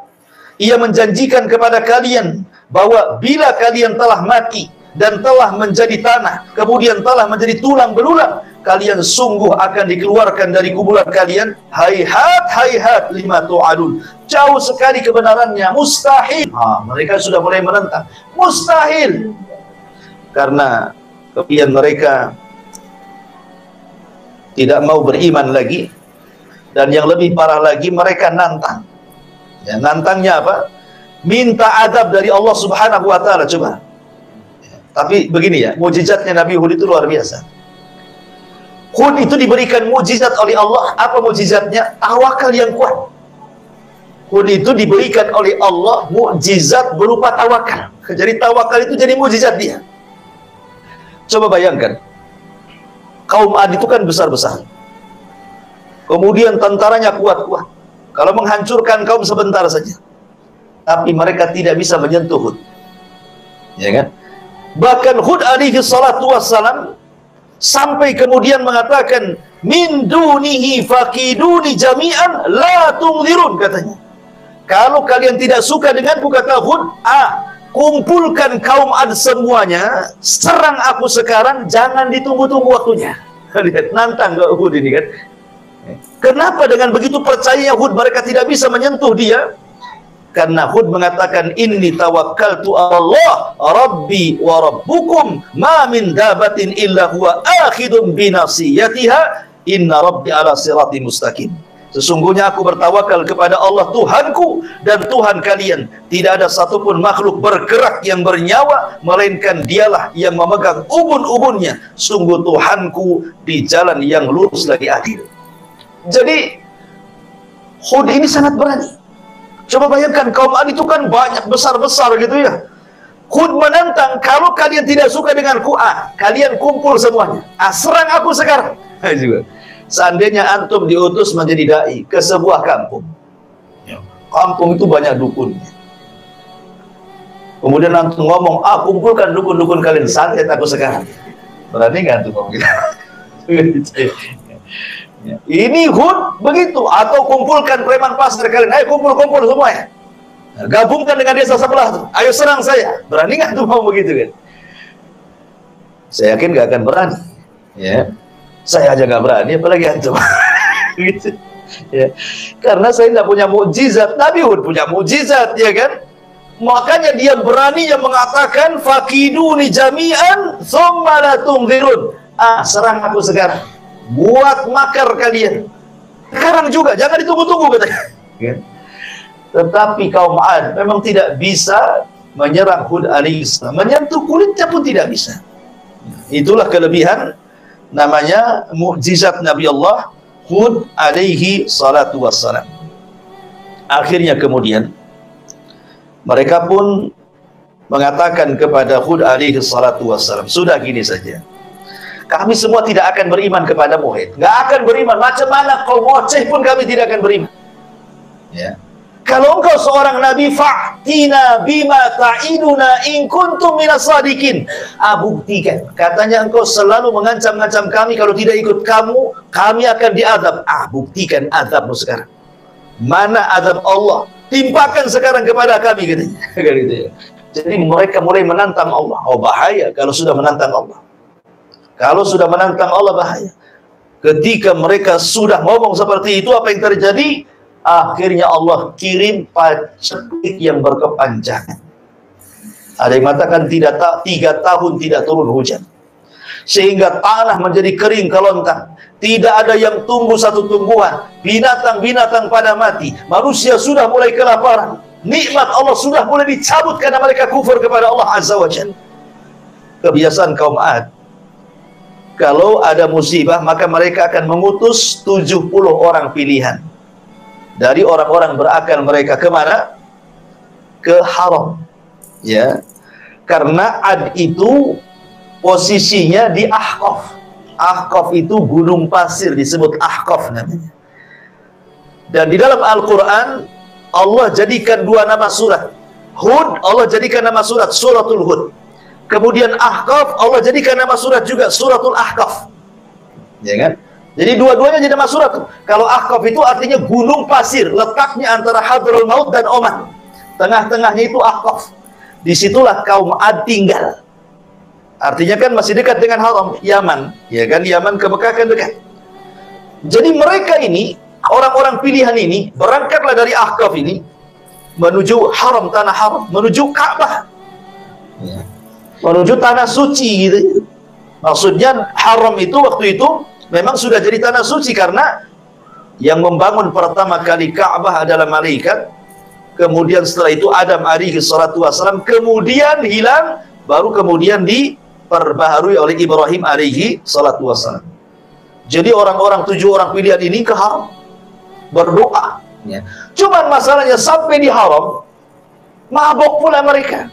ia menjanjikan kepada kalian bahwa bila kalian telah mati dan telah menjadi tanah, kemudian telah menjadi tulang belulang, kalian sungguh akan dikeluarkan dari kuburan kalian? Hayhat, hayhat lima tu'adun. Jauh sekali kebenarannya, mustahil. Mereka sudah mulai menentang, mustahil. Karena kemudian mereka tidak mau beriman lagi. Dan yang lebih parah lagi, mereka nantang. Ya, nantangnya apa? Minta adab dari Allah Subhanahu wa ta'ala. Coba. Tapi begini ya, mujizatnya Nabi Hud itu luar biasa. Hud itu diberikan mujizat oleh Allah. Apa mujizatnya? Tawakal yang kuat. Hud itu diberikan oleh Allah mujizat berupa tawakal. Jadi tawakal itu jadi mujizat dia. Coba bayangkan, kaum Ad itu kan besar-besar. Kemudian tentaranya kuat-kuat. Kalau menghancurkan kaum sebentar saja. Tapi mereka tidak bisa menyentuh Hud. Ya kan? Bahkan Hud alaihi salatu wassalam sampai kemudian mengatakan, min dunihi fakiduni jami'an la tungzirun, katanya. Kalau kalian tidak suka denganku, kata Hud, kumpulkan kaum Ad semuanya, serang aku sekarang, jangan ditunggu-tunggu waktunya. Lihat, nantang ke Hud ini kan. Kenapa dengan begitu percayanya Hud mereka tidak bisa menyentuh dia? Karena Hud mengatakan, inni tawakkaltu Allah rabbi wa rabbukum ma min dabatin illa huwa akhidun binasiyatiha inna rabbi ala sirati mustaqim. Sesungguhnya aku bertawakal kepada Allah Tuhanku dan Tuhan kalian. Tidak ada satupun makhluk bergerak yang bernyawa, melainkan dialah yang memegang ubun-ubunnya. Sungguh Tuhanku di jalan yang lurus lagi adil. Jadi Hud ini sangat berani. Coba bayangkan, kaum Ad itu kan banyak, besar-besar gitu ya. Hud menantang, kalau kalian tidak suka denganku, kalian kumpul semuanya. Serang aku sekarang. Seandainya antum diutus menjadi dai ke sebuah kampung, kampung itu banyak dukunnya. Kemudian antum ngomong, kumpulkan dukun-dukun kalian, santet aku sekarang. Berani nggak antum ngomong gitu? Ini Hud begitu. Atau kumpulkan preman pasar kalian, ayo kumpul-kumpul semuanya, gabungkan dengan desa sebelah tuh, ayo serang saya. Berani nggak antum ngomong begitu kan? Saya yakin nggak akan berani. Ya, saya aja nggak berani, apalagi antum. Gitu. Ya. Karena saya tidak punya mukjizat. Nabi Hud punya mukjizat, ya kan? Makanya dia berani yang mengatakan, fakiduni jami'an thumma la tungzirun. Serang aku sekarang, buat makar kalian sekarang juga, jangan ditunggu-tunggu, katanya. Ya. Tetapi kaum Ad memang tidak bisa menyerang Hud alaihissalam, menyentuh kulitnya pun tidak bisa. Itulah kelebihan, namanya mukjizat Nabi Allah Hud alaihi salatu wassalam. Akhirnya kemudian mereka pun mengatakan kepada Hud alaihi salatu wassalam, sudah gini saja, kami semua tidak akan beriman kepada Muhammad, nggak akan beriman. Macam mana kau ngoceh pun kami tidak akan beriman. Ya. Kalau engkau seorang nabi, fa'tina bima ta'iduna in kuntum minas sadiqin. Buktikan. Katanya engkau selalu mengancam-ngancam kami, kalau tidak ikut kamu, kami akan diadab. Buktikan adabmu sekarang. Mana adab Allah? Timpakan sekarang kepada kami, katanya. Jadi mereka mulai menantang Allah. Bahaya kalau sudah menantang Allah. Kalau sudah menantang Allah, bahaya. Ketika mereka sudah ngomong seperti itu, apa yang terjadi? Akhirnya Allah kirim paceklik yang berkepanjangan. Ada yang mengatakan 3 tahun tidak turun hujan, sehingga tanah menjadi kering kelontang. Tidak ada yang tumbuh satu tumbuhan. Binatang-binatang pada mati. Manusia sudah mulai kelaparan. Nikmat Allah sudah mulai dicabut karena mereka kufur kepada Allah Azza wa Jalla. Kebiasaan kaum Ad, kalau ada musibah maka mereka akan mengutus 70 orang pilihan dari orang-orang berakal mereka. Kemana? Ke haram. Ya. Karena Ad itu posisinya di Ahqaf. Ahqaf itu gunung pasir, disebut Ahqaf namanya. Dan di dalam Al-Quran Allah jadikan dua nama surat. Hud, Allah jadikan nama surat Suratul Hud. Kemudian Ahqaf, Allah jadikan nama surat juga Suratul Ahqaf. Ya kan? Jadi dua-duanya jadi nama surat. Kalau Ahqaf itu artinya gunung pasir, letaknya antara Hadraul Maut dan Oman. Tengah-tengahnya itu Ahqaf. Disitulah kaum Ad tinggal. Artinya kan masih dekat dengan Haram, Yaman. Ya kan, Yaman ke Mekah kan dekat. Jadi mereka ini, orang-orang pilihan ini, berangkatlah dari Ahqaf ini, menuju Haram, tanah Haram, menuju Ka'bah. Ya. Menuju tanah suci gitu. Maksudnya Haram itu waktu itu memang sudah jadi tanah suci, karena yang membangun pertama kali Ka'bah adalah malaikat. Kemudian setelah itu Adam alaihi salatu wassalam, kemudian hilang, baru kemudian diperbaharui oleh Ibrahim alaihi salatu wassalam. Jadi orang-orang 7 orang pilihan ini ke Haram berdoa. Ya. Cuman masalahnya sampai di Haram, mabok pula mereka,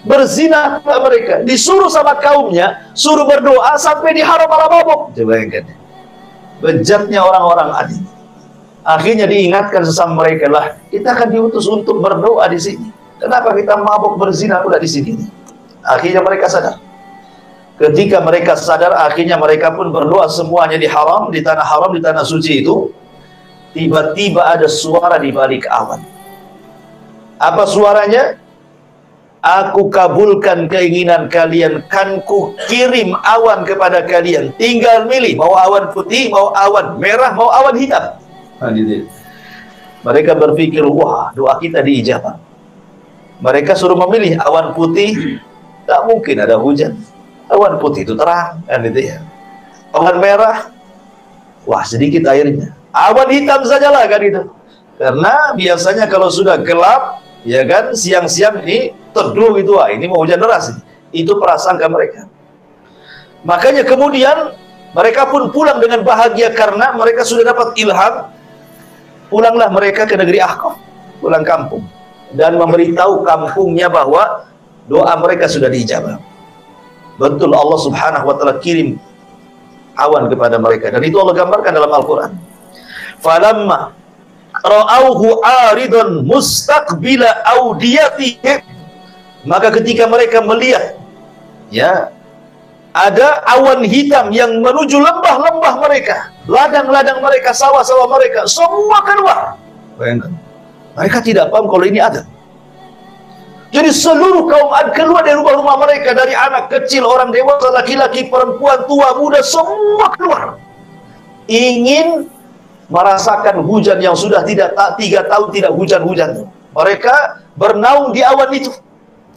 berzina pula mereka, disuruh sama kaumnya suruh berdoa, sampai di Haram malah mabok. Coba bayangkan, bejatnya orang-orang Adi. Akhirnya diingatkan sesama mereka, lah kita akan diutus untuk berdoa di sini. Kenapa kita mabok berzina pula di sini? Akhirnya mereka sadar. Ketika mereka sadar, akhirnya mereka pun berdoa semuanya di Haram, di tanah Haram, di tanah suci itu. Tiba-tiba ada suara di balik awan. Apa suaranya? Aku kabulkan keinginan kalian, kan ku kirim awan kepada kalian. Tinggal milih, mau awan putih, mau awan merah, mau awan hitam. Mereka berpikir, wah, doa kita diijabah. Mereka suruh memilih awan putih, tak mungkin ada hujan. Awan putih itu terang, kan gitu ya. Awan merah, wah sedikit airnya. Awan hitam sajalah, kan gitu. Karena biasanya kalau sudah gelap, ya kan, siang-siang ini teduh itu, wah ini mau hujan deras. Itu prasangka mereka. Makanya kemudian mereka pun pulang dengan bahagia karena mereka sudah dapat ilham. Pulanglah mereka ke negeri Ahqaf, pulang kampung, dan memberitahu kampungnya bahwa doa mereka sudah diijabah. Betul, Allah subhanahu wa ta'ala kirim awan kepada mereka, dan itu Allah gambarkan dalam Al-Quran. Falamma ra'auhu aridun mustaqbila awdiyatihim, maka ketika mereka melihat, ya, ada awan hitam yang menuju lembah-lembah mereka, ladang-ladang mereka, sawah-sawah mereka, semua keluar. Bayangkan, mereka tidak paham kalau ini ada. Jadi seluruh kaum Ad keluar dari rumah-rumah mereka, dari anak kecil, orang dewasa, laki-laki, perempuan, tua, muda, semua keluar. Ingin merasakan hujan yang sudah 3 tahun tidak hujan-hujan. Mereka bernaung di awan itu.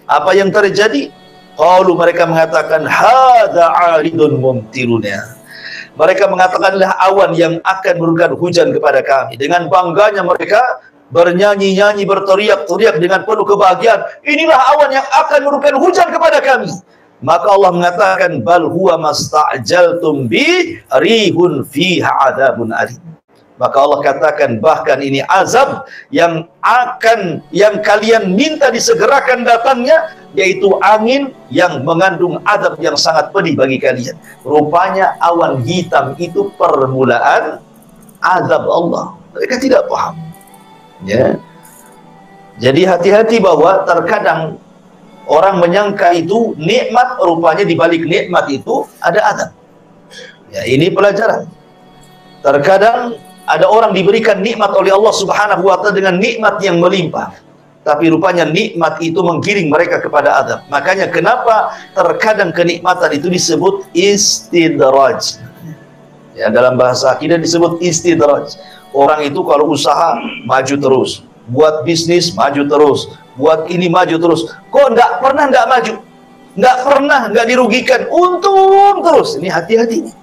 Apa yang terjadi? Qalu, mereka mengatakan, hadza 'aridun mumtiruna. Mereka mengatakanlah awan yang akan menurunkan hujan kepada kami. Dengan bangganya mereka bernyanyi-nyanyi, berteriak-teriak dengan penuh kebahagiaan. Inilah awan yang akan menurunkan hujan kepada kami. Maka Allah mengatakan, bal huwa masta'jaltum bi rihun fiha 'adzabun alim. Maka Allah katakan, bahkan ini azab yang kalian minta disegerakan datangnya, yaitu angin yang mengandung azab yang sangat pedih bagi kalian. Rupanya awan hitam itu permulaan azab Allah. Mereka tidak paham. Ya. Jadi hati-hati bahwa terkadang orang menyangka itu nikmat, rupanya di balik nikmat itu ada azab. Ya, ini pelajaran. Terkadang ada orang diberikan nikmat oleh Allah subhanahu wa ta'ala dengan nikmat yang melimpah, tapi rupanya nikmat itu menggiring mereka kepada azab. Makanya kenapa terkadang kenikmatan itu disebut istidraj. Ya, dalam bahasa akidah disebut istidraj. Orang itu kalau usaha maju terus, buat bisnis maju terus, buat ini maju terus. Kok enggak pernah enggak maju? Enggak pernah enggak dirugikan, untung terus. Ini hati-hati.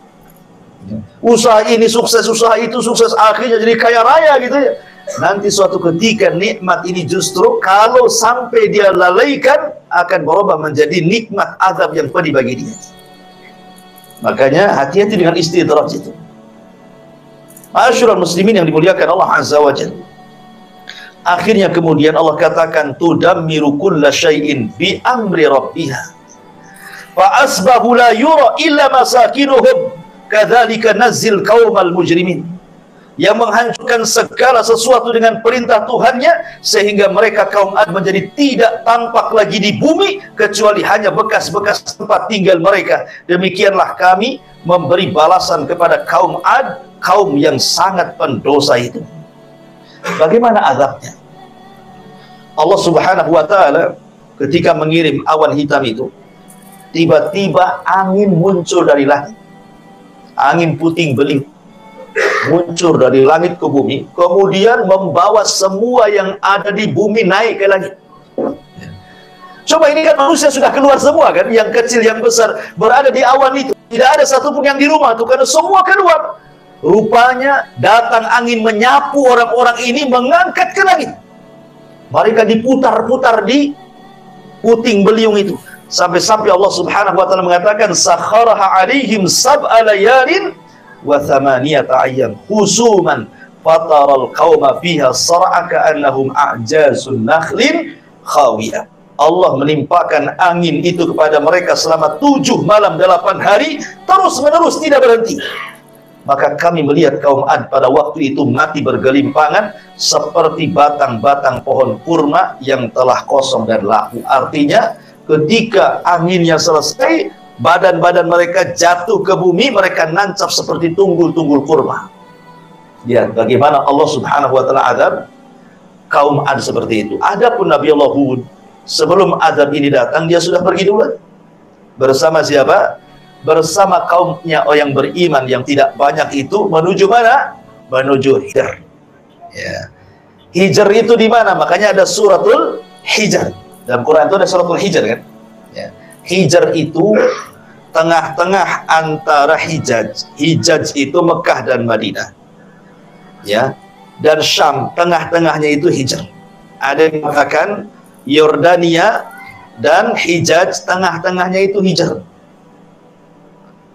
Usaha ini sukses, usaha itu sukses, akhirnya jadi kaya raya gitu ya. Nanti suatu ketika nikmat ini justru kalau sampai dia lalaikan akan berubah menjadi nikmat azab yang pedih bagi dia. Makanya hati-hati dengan istidraj itu. Ma'asyiral muslimin yang dimuliakan Allah azza wa jalla. Akhirnya kemudian Allah katakan tudammiru kulla syai'in bi amri rabbiha fa asbahu la yura illa masakinuhum kadzalika nazzil qaumal mujrimin. Yang menghancurkan segala sesuatu dengan perintah Tuhannya, sehingga mereka kaum Ad menjadi tidak tampak lagi di bumi kecuali hanya bekas-bekas tempat tinggal mereka. Demikianlah kami memberi balasan kepada kaum Ad, kaum yang sangat pendosa itu. Bagaimana azabnya? Allah Subhanahu wa ta'ala ketika mengirim awan hitam itu, tiba-tiba angin muncul dari langit, angin puting beliung muncul dari langit ke bumi, kemudian membawa semua yang ada di bumi naik ke langit. Coba, ini kan manusia sudah keluar semua kan, yang kecil yang besar berada di awan itu, tidak ada satupun yang di rumah tuh, karena semua keluar. Rupanya datang angin menyapu orang-orang ini, mengangkat ke langit. Mereka diputar-putar di puting beliung itu, sampai-sampai Allah Subhanahu wa ta'ala mengatakan sakharaha alaihim sab'a layalin wa thamaniyata ayyam husuman fataral qauma fiha sar'a ka'annahum a'jazun nakhlin khawiyah. Allah menimpakan angin itu kepada mereka selama 7 malam 8 hari terus menerus tidak berhenti. Maka kami melihat kaum Ad pada waktu itu mati bergelimpangan seperti batang-batang pohon kurma yang telah kosong dan laku. Artinya ketika anginnya selesai, badan-badan mereka jatuh ke bumi, mereka nancap seperti tunggul-tunggul kurma. Lihat bagaimana Allah Subhanahu wa ta'ala adab kaum Ad seperti itu. Adapun Nabi Allah Hud, sebelum adab ini datang, dia sudah pergi duluan. Bersama siapa? Bersama kaumnya yang beriman yang tidak banyak itu, menuju mana? Menuju Hijr. Ya. Hijr itu di mana? Makanya ada suratul Hijr. Dalam Quran itu ada suratul Hijr kan? Ya. Hijr itu tengah-tengah antara Hijaz. Hijaz itu Mekah dan Madinah. Ya. Dan Syam, tengah-tengahnya itu Hijr. Ada yang mengatakan Yordania dan Hijaz, tengah-tengahnya itu Hijr.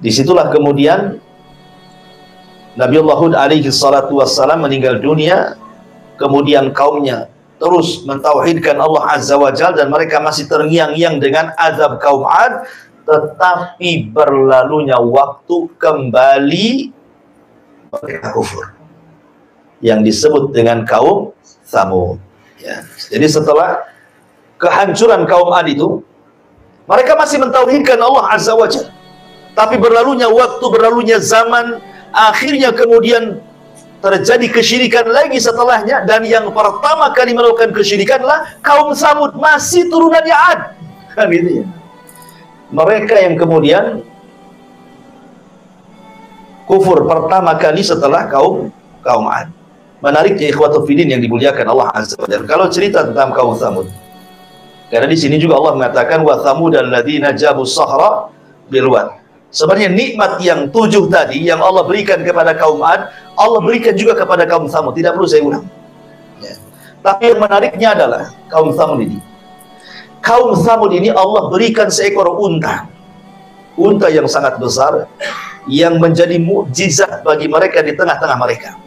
Disitulah kemudian Nabi Allah Hud alaihi salatu wassalam meninggal dunia. Kemudian kaumnya terus mentauhidkan Allah Azza wa Jalla, dan mereka masih terngiang-ngiang dengan azab kaum Ad. Tetapi berlalunya waktu, kembali mereka kufur, yang disebut dengan kaum Tsamud. Ya. Jadi setelah kehancuran kaum Ad itu, mereka masih mentauhidkan Allah Azza wa Jalla. Tapi berlalunya waktu, berlalunya zaman, akhirnya kemudian terjadi kesyirikan lagi setelahnya. Dan yang pertama kali melakukan kesyirikanlah kaum Tsamud, masih turunannya Ad. Kan gitu ya. Mereka yang kemudian kufur pertama kali setelah kaum Ad. Menariknya ikhwatul fiddin yang dimuliakan Allah Azza wa Jalla, kalau cerita tentang kaum Tsamud, karena di sini juga Allah mengatakan wa thamud alladzina jabu sahra bil wad. Sebenarnya nikmat yang 7 tadi yang Allah berikan kepada kaum Ad, Allah berikan juga kepada kaum Tsamud. Tidak perlu saya ulang. Ya. Tapi yang menariknya adalah kaum Tsamud ini. Kaum Tsamud ini Allah berikan seekor unta. Unta yang sangat besar, yang menjadi mukjizat bagi mereka di tengah-tengah mereka.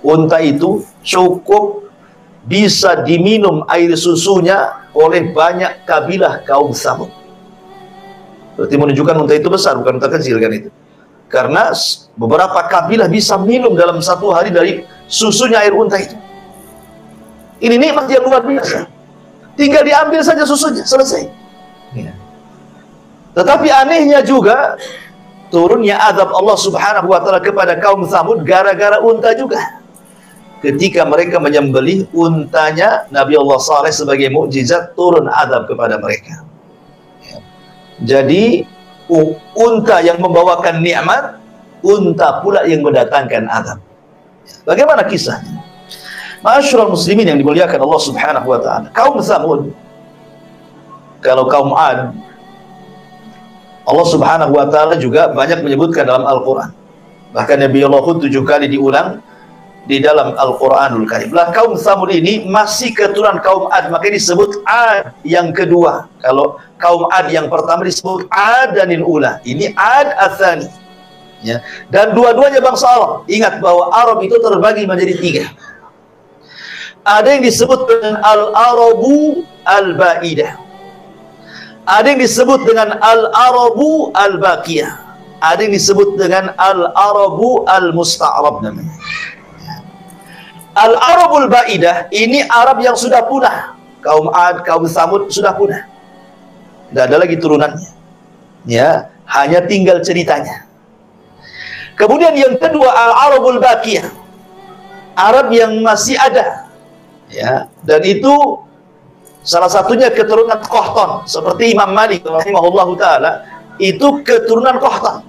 Unta itu cukup bisa diminum air susunya oleh banyak kabilah kaum Tsamud. Berarti menunjukkan unta itu besar, bukan unta kecil kan itu. Karena beberapa kabilah bisa minum dalam 1 hari dari susunya air unta itu. Ini nikmat yang luar biasa. Tinggal diambil saja susunya, selesai. Ya. Tetapi anehnya juga turunnya azab Allah Subhanahu wa ta'ala kepada kaum Tsamud gara-gara unta juga. Ketika mereka menyembelih untanya Nabi Allah Saleh sebagai mukjizat, turun azab kepada mereka. Jadi unta yang membawakan nikmat, unta pula yang mendatangkan azab. Bagaimana kisahnya? Ma'asyiral muslimin yang dimuliakan Allah Subhanahu wa ta'ala, kaum Tsamud, kalau kaum Ad, Allah Subhanahu wa ta'ala juga banyak menyebutkan dalam Al-Quran. Bahkan Nabi Allah 7 kali diulang di dalam Al-Quranul Karim. Lah kaum Tsamud ini masih keturunan kaum Ad, makanya disebut Ad yang kedua. Kalau kaum Ad yang pertama disebut Adanil Ula, ini Ad Atsani. Ya. Dan dua-duanya bangsa Arab. Ingat bahwa Arab itu terbagi menjadi 3. ada yang disebut dengan al-arabu al-ba'idah, ada yang disebut dengan al-arabu al-baqiyah, ada yang disebut dengan al-arabu al-musta'rab namanya. Al-arabul ba'idah ini Arab yang sudah punah. Kaum Ad, kaum Tsamud sudah punah. Tidak ada lagi turunannya. Ya, hanya tinggal ceritanya. Kemudian yang kedua al-arabul baqiyah, Arab yang masih ada. Ya, dan itu salah satunya keturunan Qahtan, seperti Imam Malik rahimahullahu taala itu keturunan Qahtan.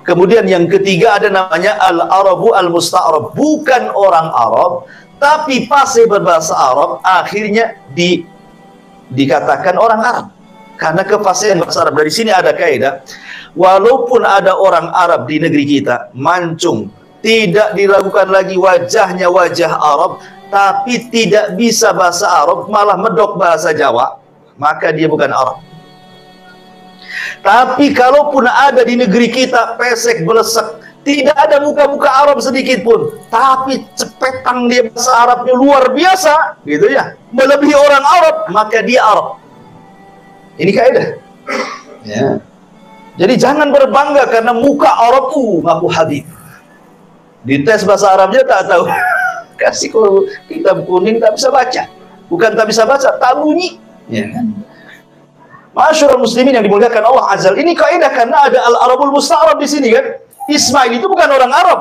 Kemudian yang ketiga ada namanya al-arabu al-musta'rab, bukan orang Arab tapi fasih berbahasa Arab, akhirnya dikatakan orang Arab karena kefasihan bahasa Arab. Dari sini ada kaidah, walaupun ada orang Arab di negeri kita, mancung, tidak diragukan lagi wajahnya wajah Arab, tapi tidak bisa bahasa Arab, malah medok bahasa Jawa, maka dia bukan Arab. Tapi kalaupun ada di negeri kita, pesek belesek, tidak ada muka-muka Arab sedikit pun, tapi cepetang dia bahasa Arabnya luar biasa, gitu ya, melebihi orang Arab, maka dia Arab. Ini kaidah. Ya. Jadi jangan berbangga karena muka Arab ngaku Habib. Dites bahasa Arabnya tak tahu. Kasih kalau kitab kuning tak bisa baca, bukan tak bisa baca, tak bunyi, ya kan? Masyarul muslimin yang dimuliakan Allah azza. Ini kaidah karena ada al-arabul musta'rab di sini kan. Ismail itu bukan orang Arab,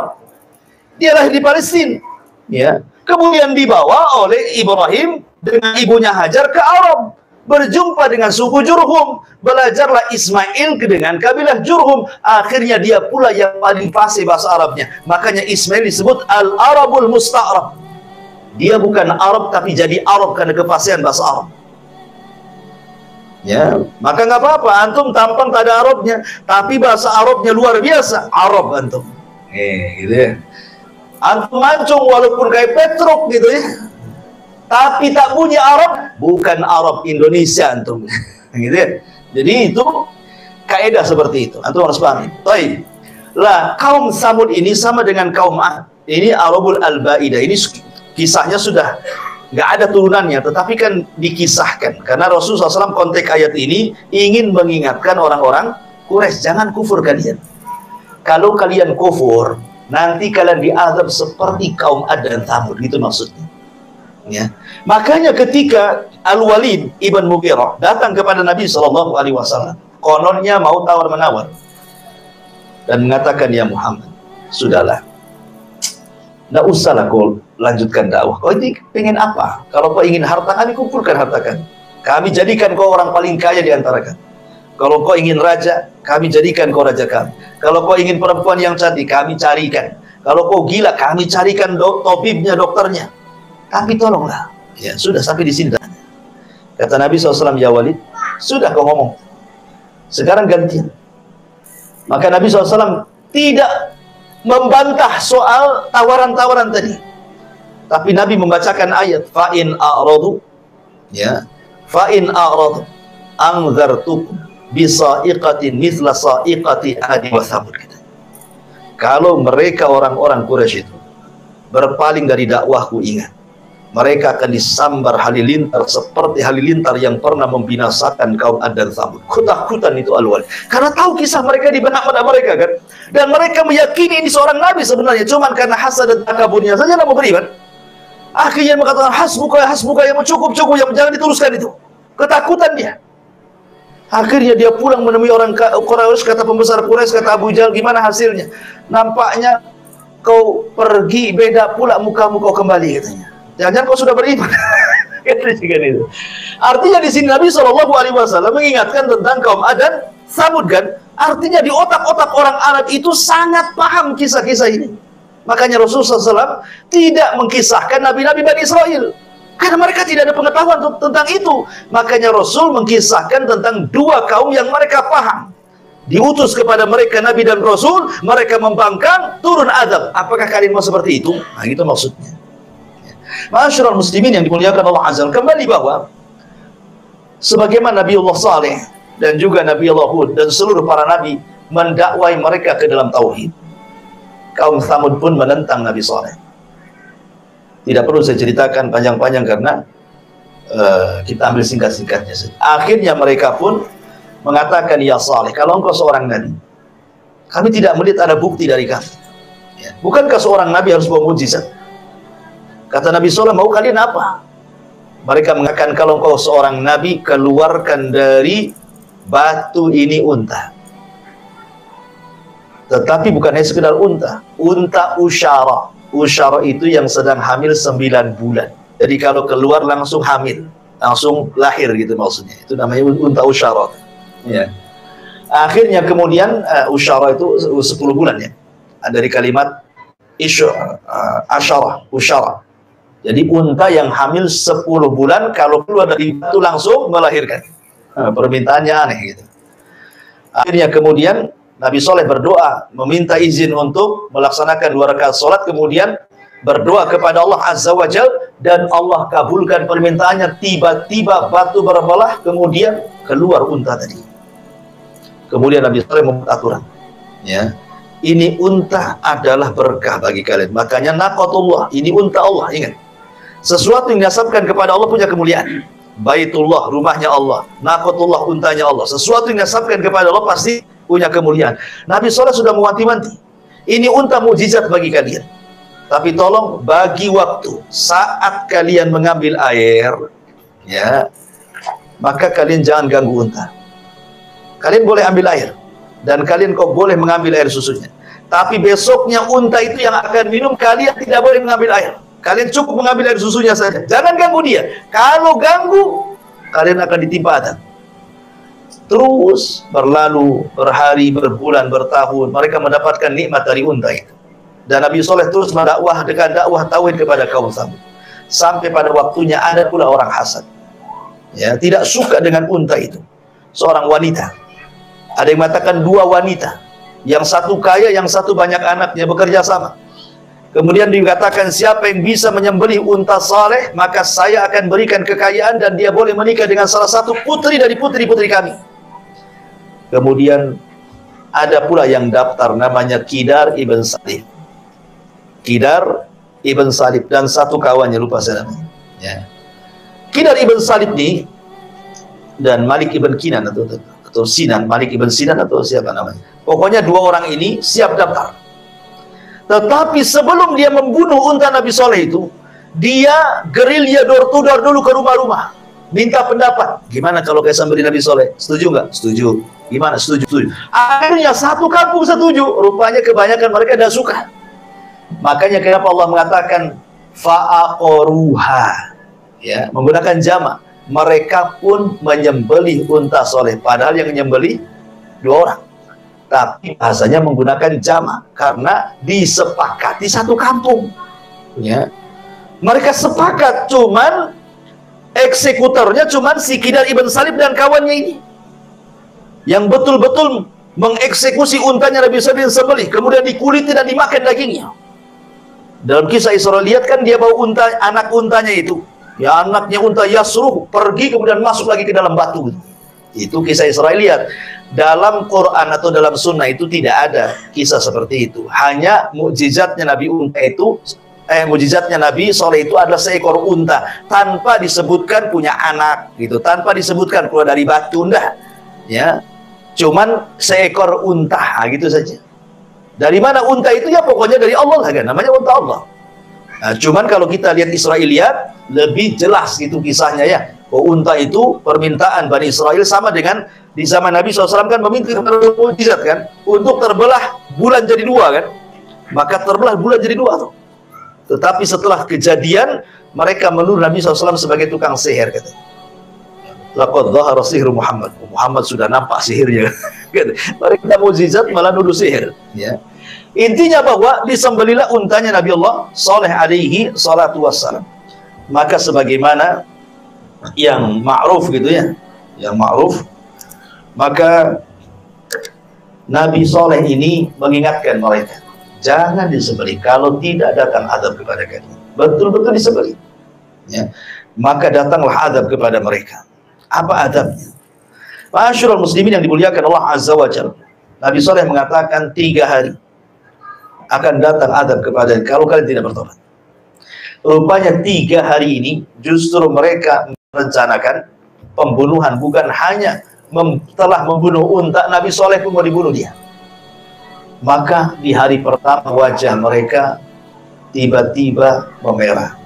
dia lahir di Palestina, ya. Kemudian dibawa oleh Ibrahim dengan ibunya Hajar ke Arab, berjumpa dengan suku Jurhum, belajarlah Ismail dengan kabilah Jurhum, akhirnya dia pula yang paling fasih bahasa Arabnya. Makanya Ismail disebut al-arabul musta'rab. Dia bukan Arab tapi jadi Arab karena kefasihan bahasa Arab. Ya, maka nggak apa-apa antum tampang tak ada Arabnya, tapi bahasa Arabnya luar biasa, Arab antum. Gitu ya. Antum mancung walaupun kayak Petruk gitu ya, tapi tak punya Arab, bukan Arab Indonesia antum. Gitu ya. Jadi itu kaidah seperti itu. Antum harus pahami. Baik. Lah, kaum Tsamud ini sama dengan kaum Ad. Ini Arabul al-Ba'idah. Ini kisahnya sudah nggak ada turunannya, tetapi kan dikisahkan. Karena Rasulullah SAW konteks ayat ini ingin mengingatkan orang-orang Quraisy, jangan kufur kalian. Kalau kalian kufur, nanti kalian diazab seperti kaum Ad dan Tsamud. Itu maksudnya. Ya. Makanya ketika Al-Walid ibn Mughirah datang kepada Nabi SAW, kononnya mau tawar-menawar dan mengatakan, ya Muhammad, sudahlah, nggak usahlah kau lanjutkan dakwah. Kau ini pengen apa? Kalau kau ingin harta, kami kumpulkan harta kami. Kami jadikan kau orang paling kaya di antara kami. Kalau kau ingin raja, kami jadikan kau raja kami. Kalau kau ingin perempuan yang cantik, kami carikan. Kalau kau gila, kami carikan tabibnya, dokternya. Tapi tolonglah. Ya sudah, sampai di sini. Kata Nabi SAW, ya Walid, sudah kau ngomong. Sekarang gantian. Maka Nabi SAW tidak membantah soal tawaran-tawaran tadi. Tapi Nabi membacakan ayat, fa'in a'radu, ya, fa'in a'radu anzartukum bisa'iqatin mithla sa'iqati adi wa tsamud. Kalau mereka orang-orang Quraisy itu berpaling dari dakwahku, ingat, mereka akan disambar halilintar seperti halilintar yang pernah membinasakan kaum Ad dan Tsamud. Ketakutan itu Al-Walid. Karena tahu kisah mereka di benak-benak mereka kan. Dan mereka meyakini ini seorang nabi sebenarnya. Cuman karena hasad dan takaburnya saja tidak mau beriman. Akhirnya mengatakan hasbuka yang cukup, yang jangan diteruskan itu. Ketakutan dia. Akhirnya dia pulang menemui orang Quraisy, kata pembesar Quraisy, kata Abu Jahal, gimana hasilnya? Nampaknya kau pergi, beda pula mukamu kau kembali, katanya. Jangan-jangan kau sudah beriman. Artinya di sini Nabi SAW mengingatkan tentang kaum Ad dan Tsamud kan. Artinya di otak-otak orang Arab itu sangat paham kisah-kisah ini. Makanya Rasulullah SAW tidak mengkisahkan Nabi-Nabi Bani Israel, karena mereka tidak ada pengetahuan tentang itu. Makanya Rasul mengkisahkan tentang dua kaum yang mereka paham. Diutus kepada mereka Nabi dan Rasul, mereka membangkang, turun azab. Apakah kalian mau seperti itu? Nah, itu maksudnya. Masyarul muslimin yang dimuliakan Allah Azza, kembali bahwa sebagaimana Nabiullah Saleh dan juga Nabiullah Hud dan seluruh para nabi mendakwai mereka ke dalam tauhid, kaum Tsamud pun menentang Nabi Saleh. Tidak perlu saya ceritakan panjang-panjang karena kita ambil singkat-singkatnya saja. Akhirnya mereka pun mengatakan, ya Saleh, kalau engkau seorang nabi, kami tidak melihat ada bukti dari kamu. Ya. Bukankah seorang nabi harus bawa mukjizat? Kata Nabi Saleh, mau kalian apa? Mereka mengatakan, kalau engkau seorang nabi, keluarkan dari batu ini unta. Tetapi bukan hanya sekedar unta, unta usyara. Usyara itu yang sedang hamil 9 bulan. Jadi kalau keluar langsung hamil, langsung lahir gitu maksudnya. Itu namanya unta usyara. Ya. Akhirnya kemudian usyara itu 10 bulan ya. Dari kalimat asyara, usyara. Jadi unta yang hamil 10 bulan kalau keluar dari batu langsung melahirkan. Permintaannya aneh gitu. Akhirnya kemudian Nabi Saleh berdoa, meminta izin untuk melaksanakan 2 rakaat salat, kemudian berdoa kepada Allah Azza wa Jal, dan Allah kabulkan permintaannya. Tiba-tiba batu berbelah, kemudian keluar unta tadi. Kemudian Nabi Saleh membuat aturan, ya, ini unta adalah berkah bagi kalian. Makanya naqatullah, ini unta Allah. Ingat, sesuatu yang dinasabkan kepada Allah punya kemuliaan. Baitullah, rumahnya Allah. Naqatullah, untanya Allah. Sesuatu yang dinasabkan kepada Allah pasti punya kemuliaan. Nabi Saleh sudah mewanti-wanti, ini unta mukjizat bagi kalian. Tapi tolong bagi waktu. Saat kalian mengambil air, ya, maka kalian jangan ganggu unta. Kalian boleh ambil air, dan kalian kok boleh mengambil air susunya. Tapi besoknya unta itu yang akan minum, kalian tidak boleh mengambil air. Kalian cukup mengambil air susunya saja. Jangan ganggu dia. Kalau ganggu, kalian akan ditimpa adab. Terus berlalu berhari, berbulan, bertahun, mereka mendapatkan nikmat dari unta itu. Dan Nabi Saleh terus mendakwah dengan dakwah tauhid kepada kaum Tsamud. Sampai pada waktunya ada pula orang hasad, ya, tidak suka dengan unta itu. Seorang wanita, ada yang mengatakan 2 wanita, yang satu kaya, yang satu banyak anaknya, bekerja sama. Kemudian dikatakan, siapa yang bisa menyembelih unta Saleh, maka saya akan berikan kekayaan dan dia boleh menikah dengan salah satu putri dari putri-putri kami. Kemudian ada pula yang daftar, namanya Qidar ibn Salib. Qidar ibn Salib dan satu kawannya, lupa saya namanya. Ya. Qidar ibn Salib ini dan Malik ibn Kinan atau Sinan, Malik ibn Sinan atau siapa namanya. Pokoknya 2 orang ini siap daftar. Tetapi sebelum dia membunuh unta Nabi Saleh itu, dia gerilya door to door dulu ke rumah-rumah. Minta pendapat, gimana kalau kayak sambari Nabi Saleh? Setuju nggak? Setuju. Gimana? Setuju. Setuju. Akhirnya satu kampung setuju. Rupanya kebanyakan mereka tidak suka. Makanya kenapa Allah mengatakan fa'aqoruha, ya, menggunakan jamak. Mereka pun menyembelih unta Saleh, padahal yang menyembelih 2 orang. Tapi bahasanya menggunakan jamak karena disepakati satu kampung. Ya. Mereka sepakat, cuman eksekutornya cuman si Qidar ibn Salib dan kawannya ini, yang betul-betul mengeksekusi untanya Nabi Saleh disembelih, kemudian dikuliti dan dimakan dagingnya. Dalam kisah Isra lihat kan, dia bawa unta, anak untanya itu, ya, anaknya unta Yasruh pergi kemudian masuk lagi ke dalam batu. Itu kisah Isra lihat. Dalam Quran atau dalam Sunnah itu tidak ada kisah seperti itu. Hanya mukjizatnya Nabi unta itu, mukjizatnya Nabi Saleh itu adalah seekor unta, tanpa disebutkan punya anak, gitu, tanpa disebutkan keluar dari batu, enggak, ya, cuman seekor unta, gitu saja. Dari mana unta itu? Ya pokoknya dari Allah lah kan, namanya unta Allah. Nah, cuman kalau kita lihat Israiliyat lebih jelas gitu kisahnya ya. Oh, unta itu permintaan Bani Israel sama dengan di zaman Nabi SAW kan, meminta mukjizat kan, untuk terbelah bulan jadi 2 kan, maka terbelah bulan jadi 2 tuh. Tetapi setelah kejadian, mereka menuduh Nabi SAW sebagai tukang sihir, katanya. Laqad dhahara sihru Muhammad. Muhammad sudah nampak sihirnya. Mereka mukjizat malah nuduh sihir. Ya. Intinya bahwa disembelilah untanya Nabi Allah Saleh alaihi salatu wassalam. Maka sebagaimana yang ma'ruf gitu ya, yang ma'ruf, maka Nabi Saleh ini mengingatkan mereka, jangan disembelih, kalau tidak datang azab kepada kalian. Betul-betul disembelih, ya. Maka datanglah azab kepada mereka. Apa adabnya? Ma'asyiral muslimin yang dimuliakan Allah Azza wa Jalla, Nabi Saleh mengatakan 3 hari akan datang azab kepada kalian kalau kalian tidak bertobat. Rupanya 3 hari ini justru mereka merencanakan pembunuhan. Bukan hanya telah membunuh unta, Nabi Soleh pun mau dibunuh dia. Maka di hari pertama wajah mereka tiba-tiba memerah.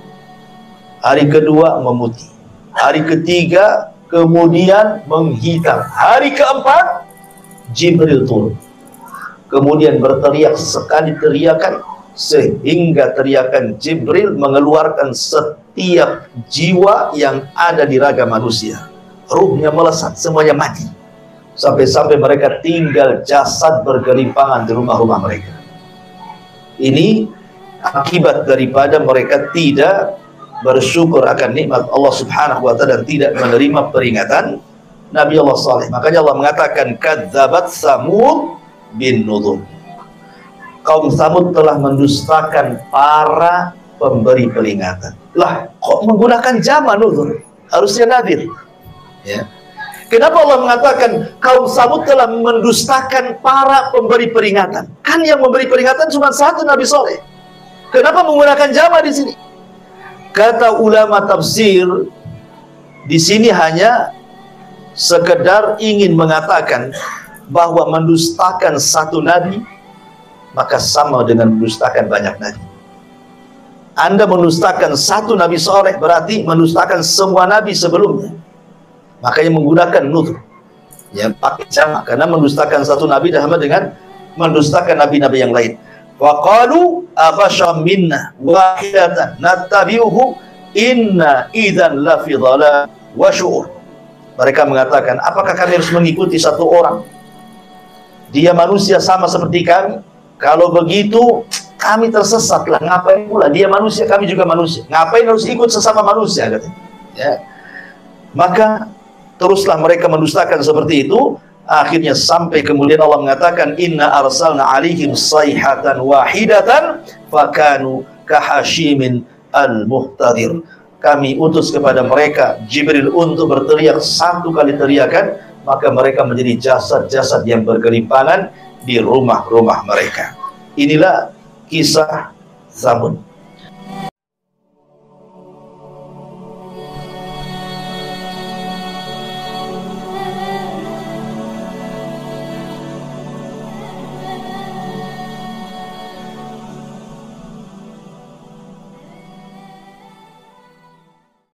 Hari kedua memutih. Hari ketiga kemudian menghitam. Hari keempat Jibril turun. Kemudian berteriak sekali teriakan, sehingga teriakan Jibril mengeluarkan setiap jiwa yang ada di raga manusia. Ruhnya melesat, semuanya mati. Sampai-sampai mereka tinggal jasad bergelimpangan di rumah-rumah mereka. Ini akibat daripada mereka tidak bersyukur akan nikmat Allah Subhanahu wa ta'ala dan tidak menerima peringatan Nabi Allah Saleh. Makanya Allah mengatakan kadzabat Samud bin Nudhur. Kaum Samud telah mendustakan para pemberi peringatan. Lah, kok menggunakan jama Nudhur? Harusnya nadir. Ya. Kenapa Allah mengatakan kaum Samud telah mendustakan para pemberi peringatan? Kan yang memberi peringatan cuma satu, Nabi Soleh. Kenapa menggunakan jama di sini? Kata ulama tafsir, di sini hanya sekedar ingin mengatakan bahwa mendustakan satu nabi maka sama dengan mendustakan banyak nabi. Anda mendustakan satu Nabi Soleh berarti mendustakan semua nabi sebelumnya. Makanya menggunakan nudhur, yang pakai jamak, karena mendustakan satu nabi sama dengan mendustakan nabi-nabi yang lain. Wa qalu abasham minna wahidatan nattabi'uhu inna idzan la fi dhalal wa syu'ur. Mereka mengatakan, apakah kami harus mengikuti satu orang? Dia manusia sama seperti kami. Kalau begitu kami tersesatlah. Ngapain pula dia manusia, kami juga manusia. Ngapain harus ikut sesama manusia? Katanya. Ya. Maka teruslah mereka mendustakan seperti itu. Akhirnya sampai kemudian Allah mengatakan inna arsalna alaihim sayhatan wahidatan fakanu kahashimin al-muhtadir. Kami utus kepada mereka Jibril untuk berteriak satu kali teriakan, maka mereka menjadi jasad-jasad yang bergelimpangan di rumah-rumah mereka. Inilah kisah Samud.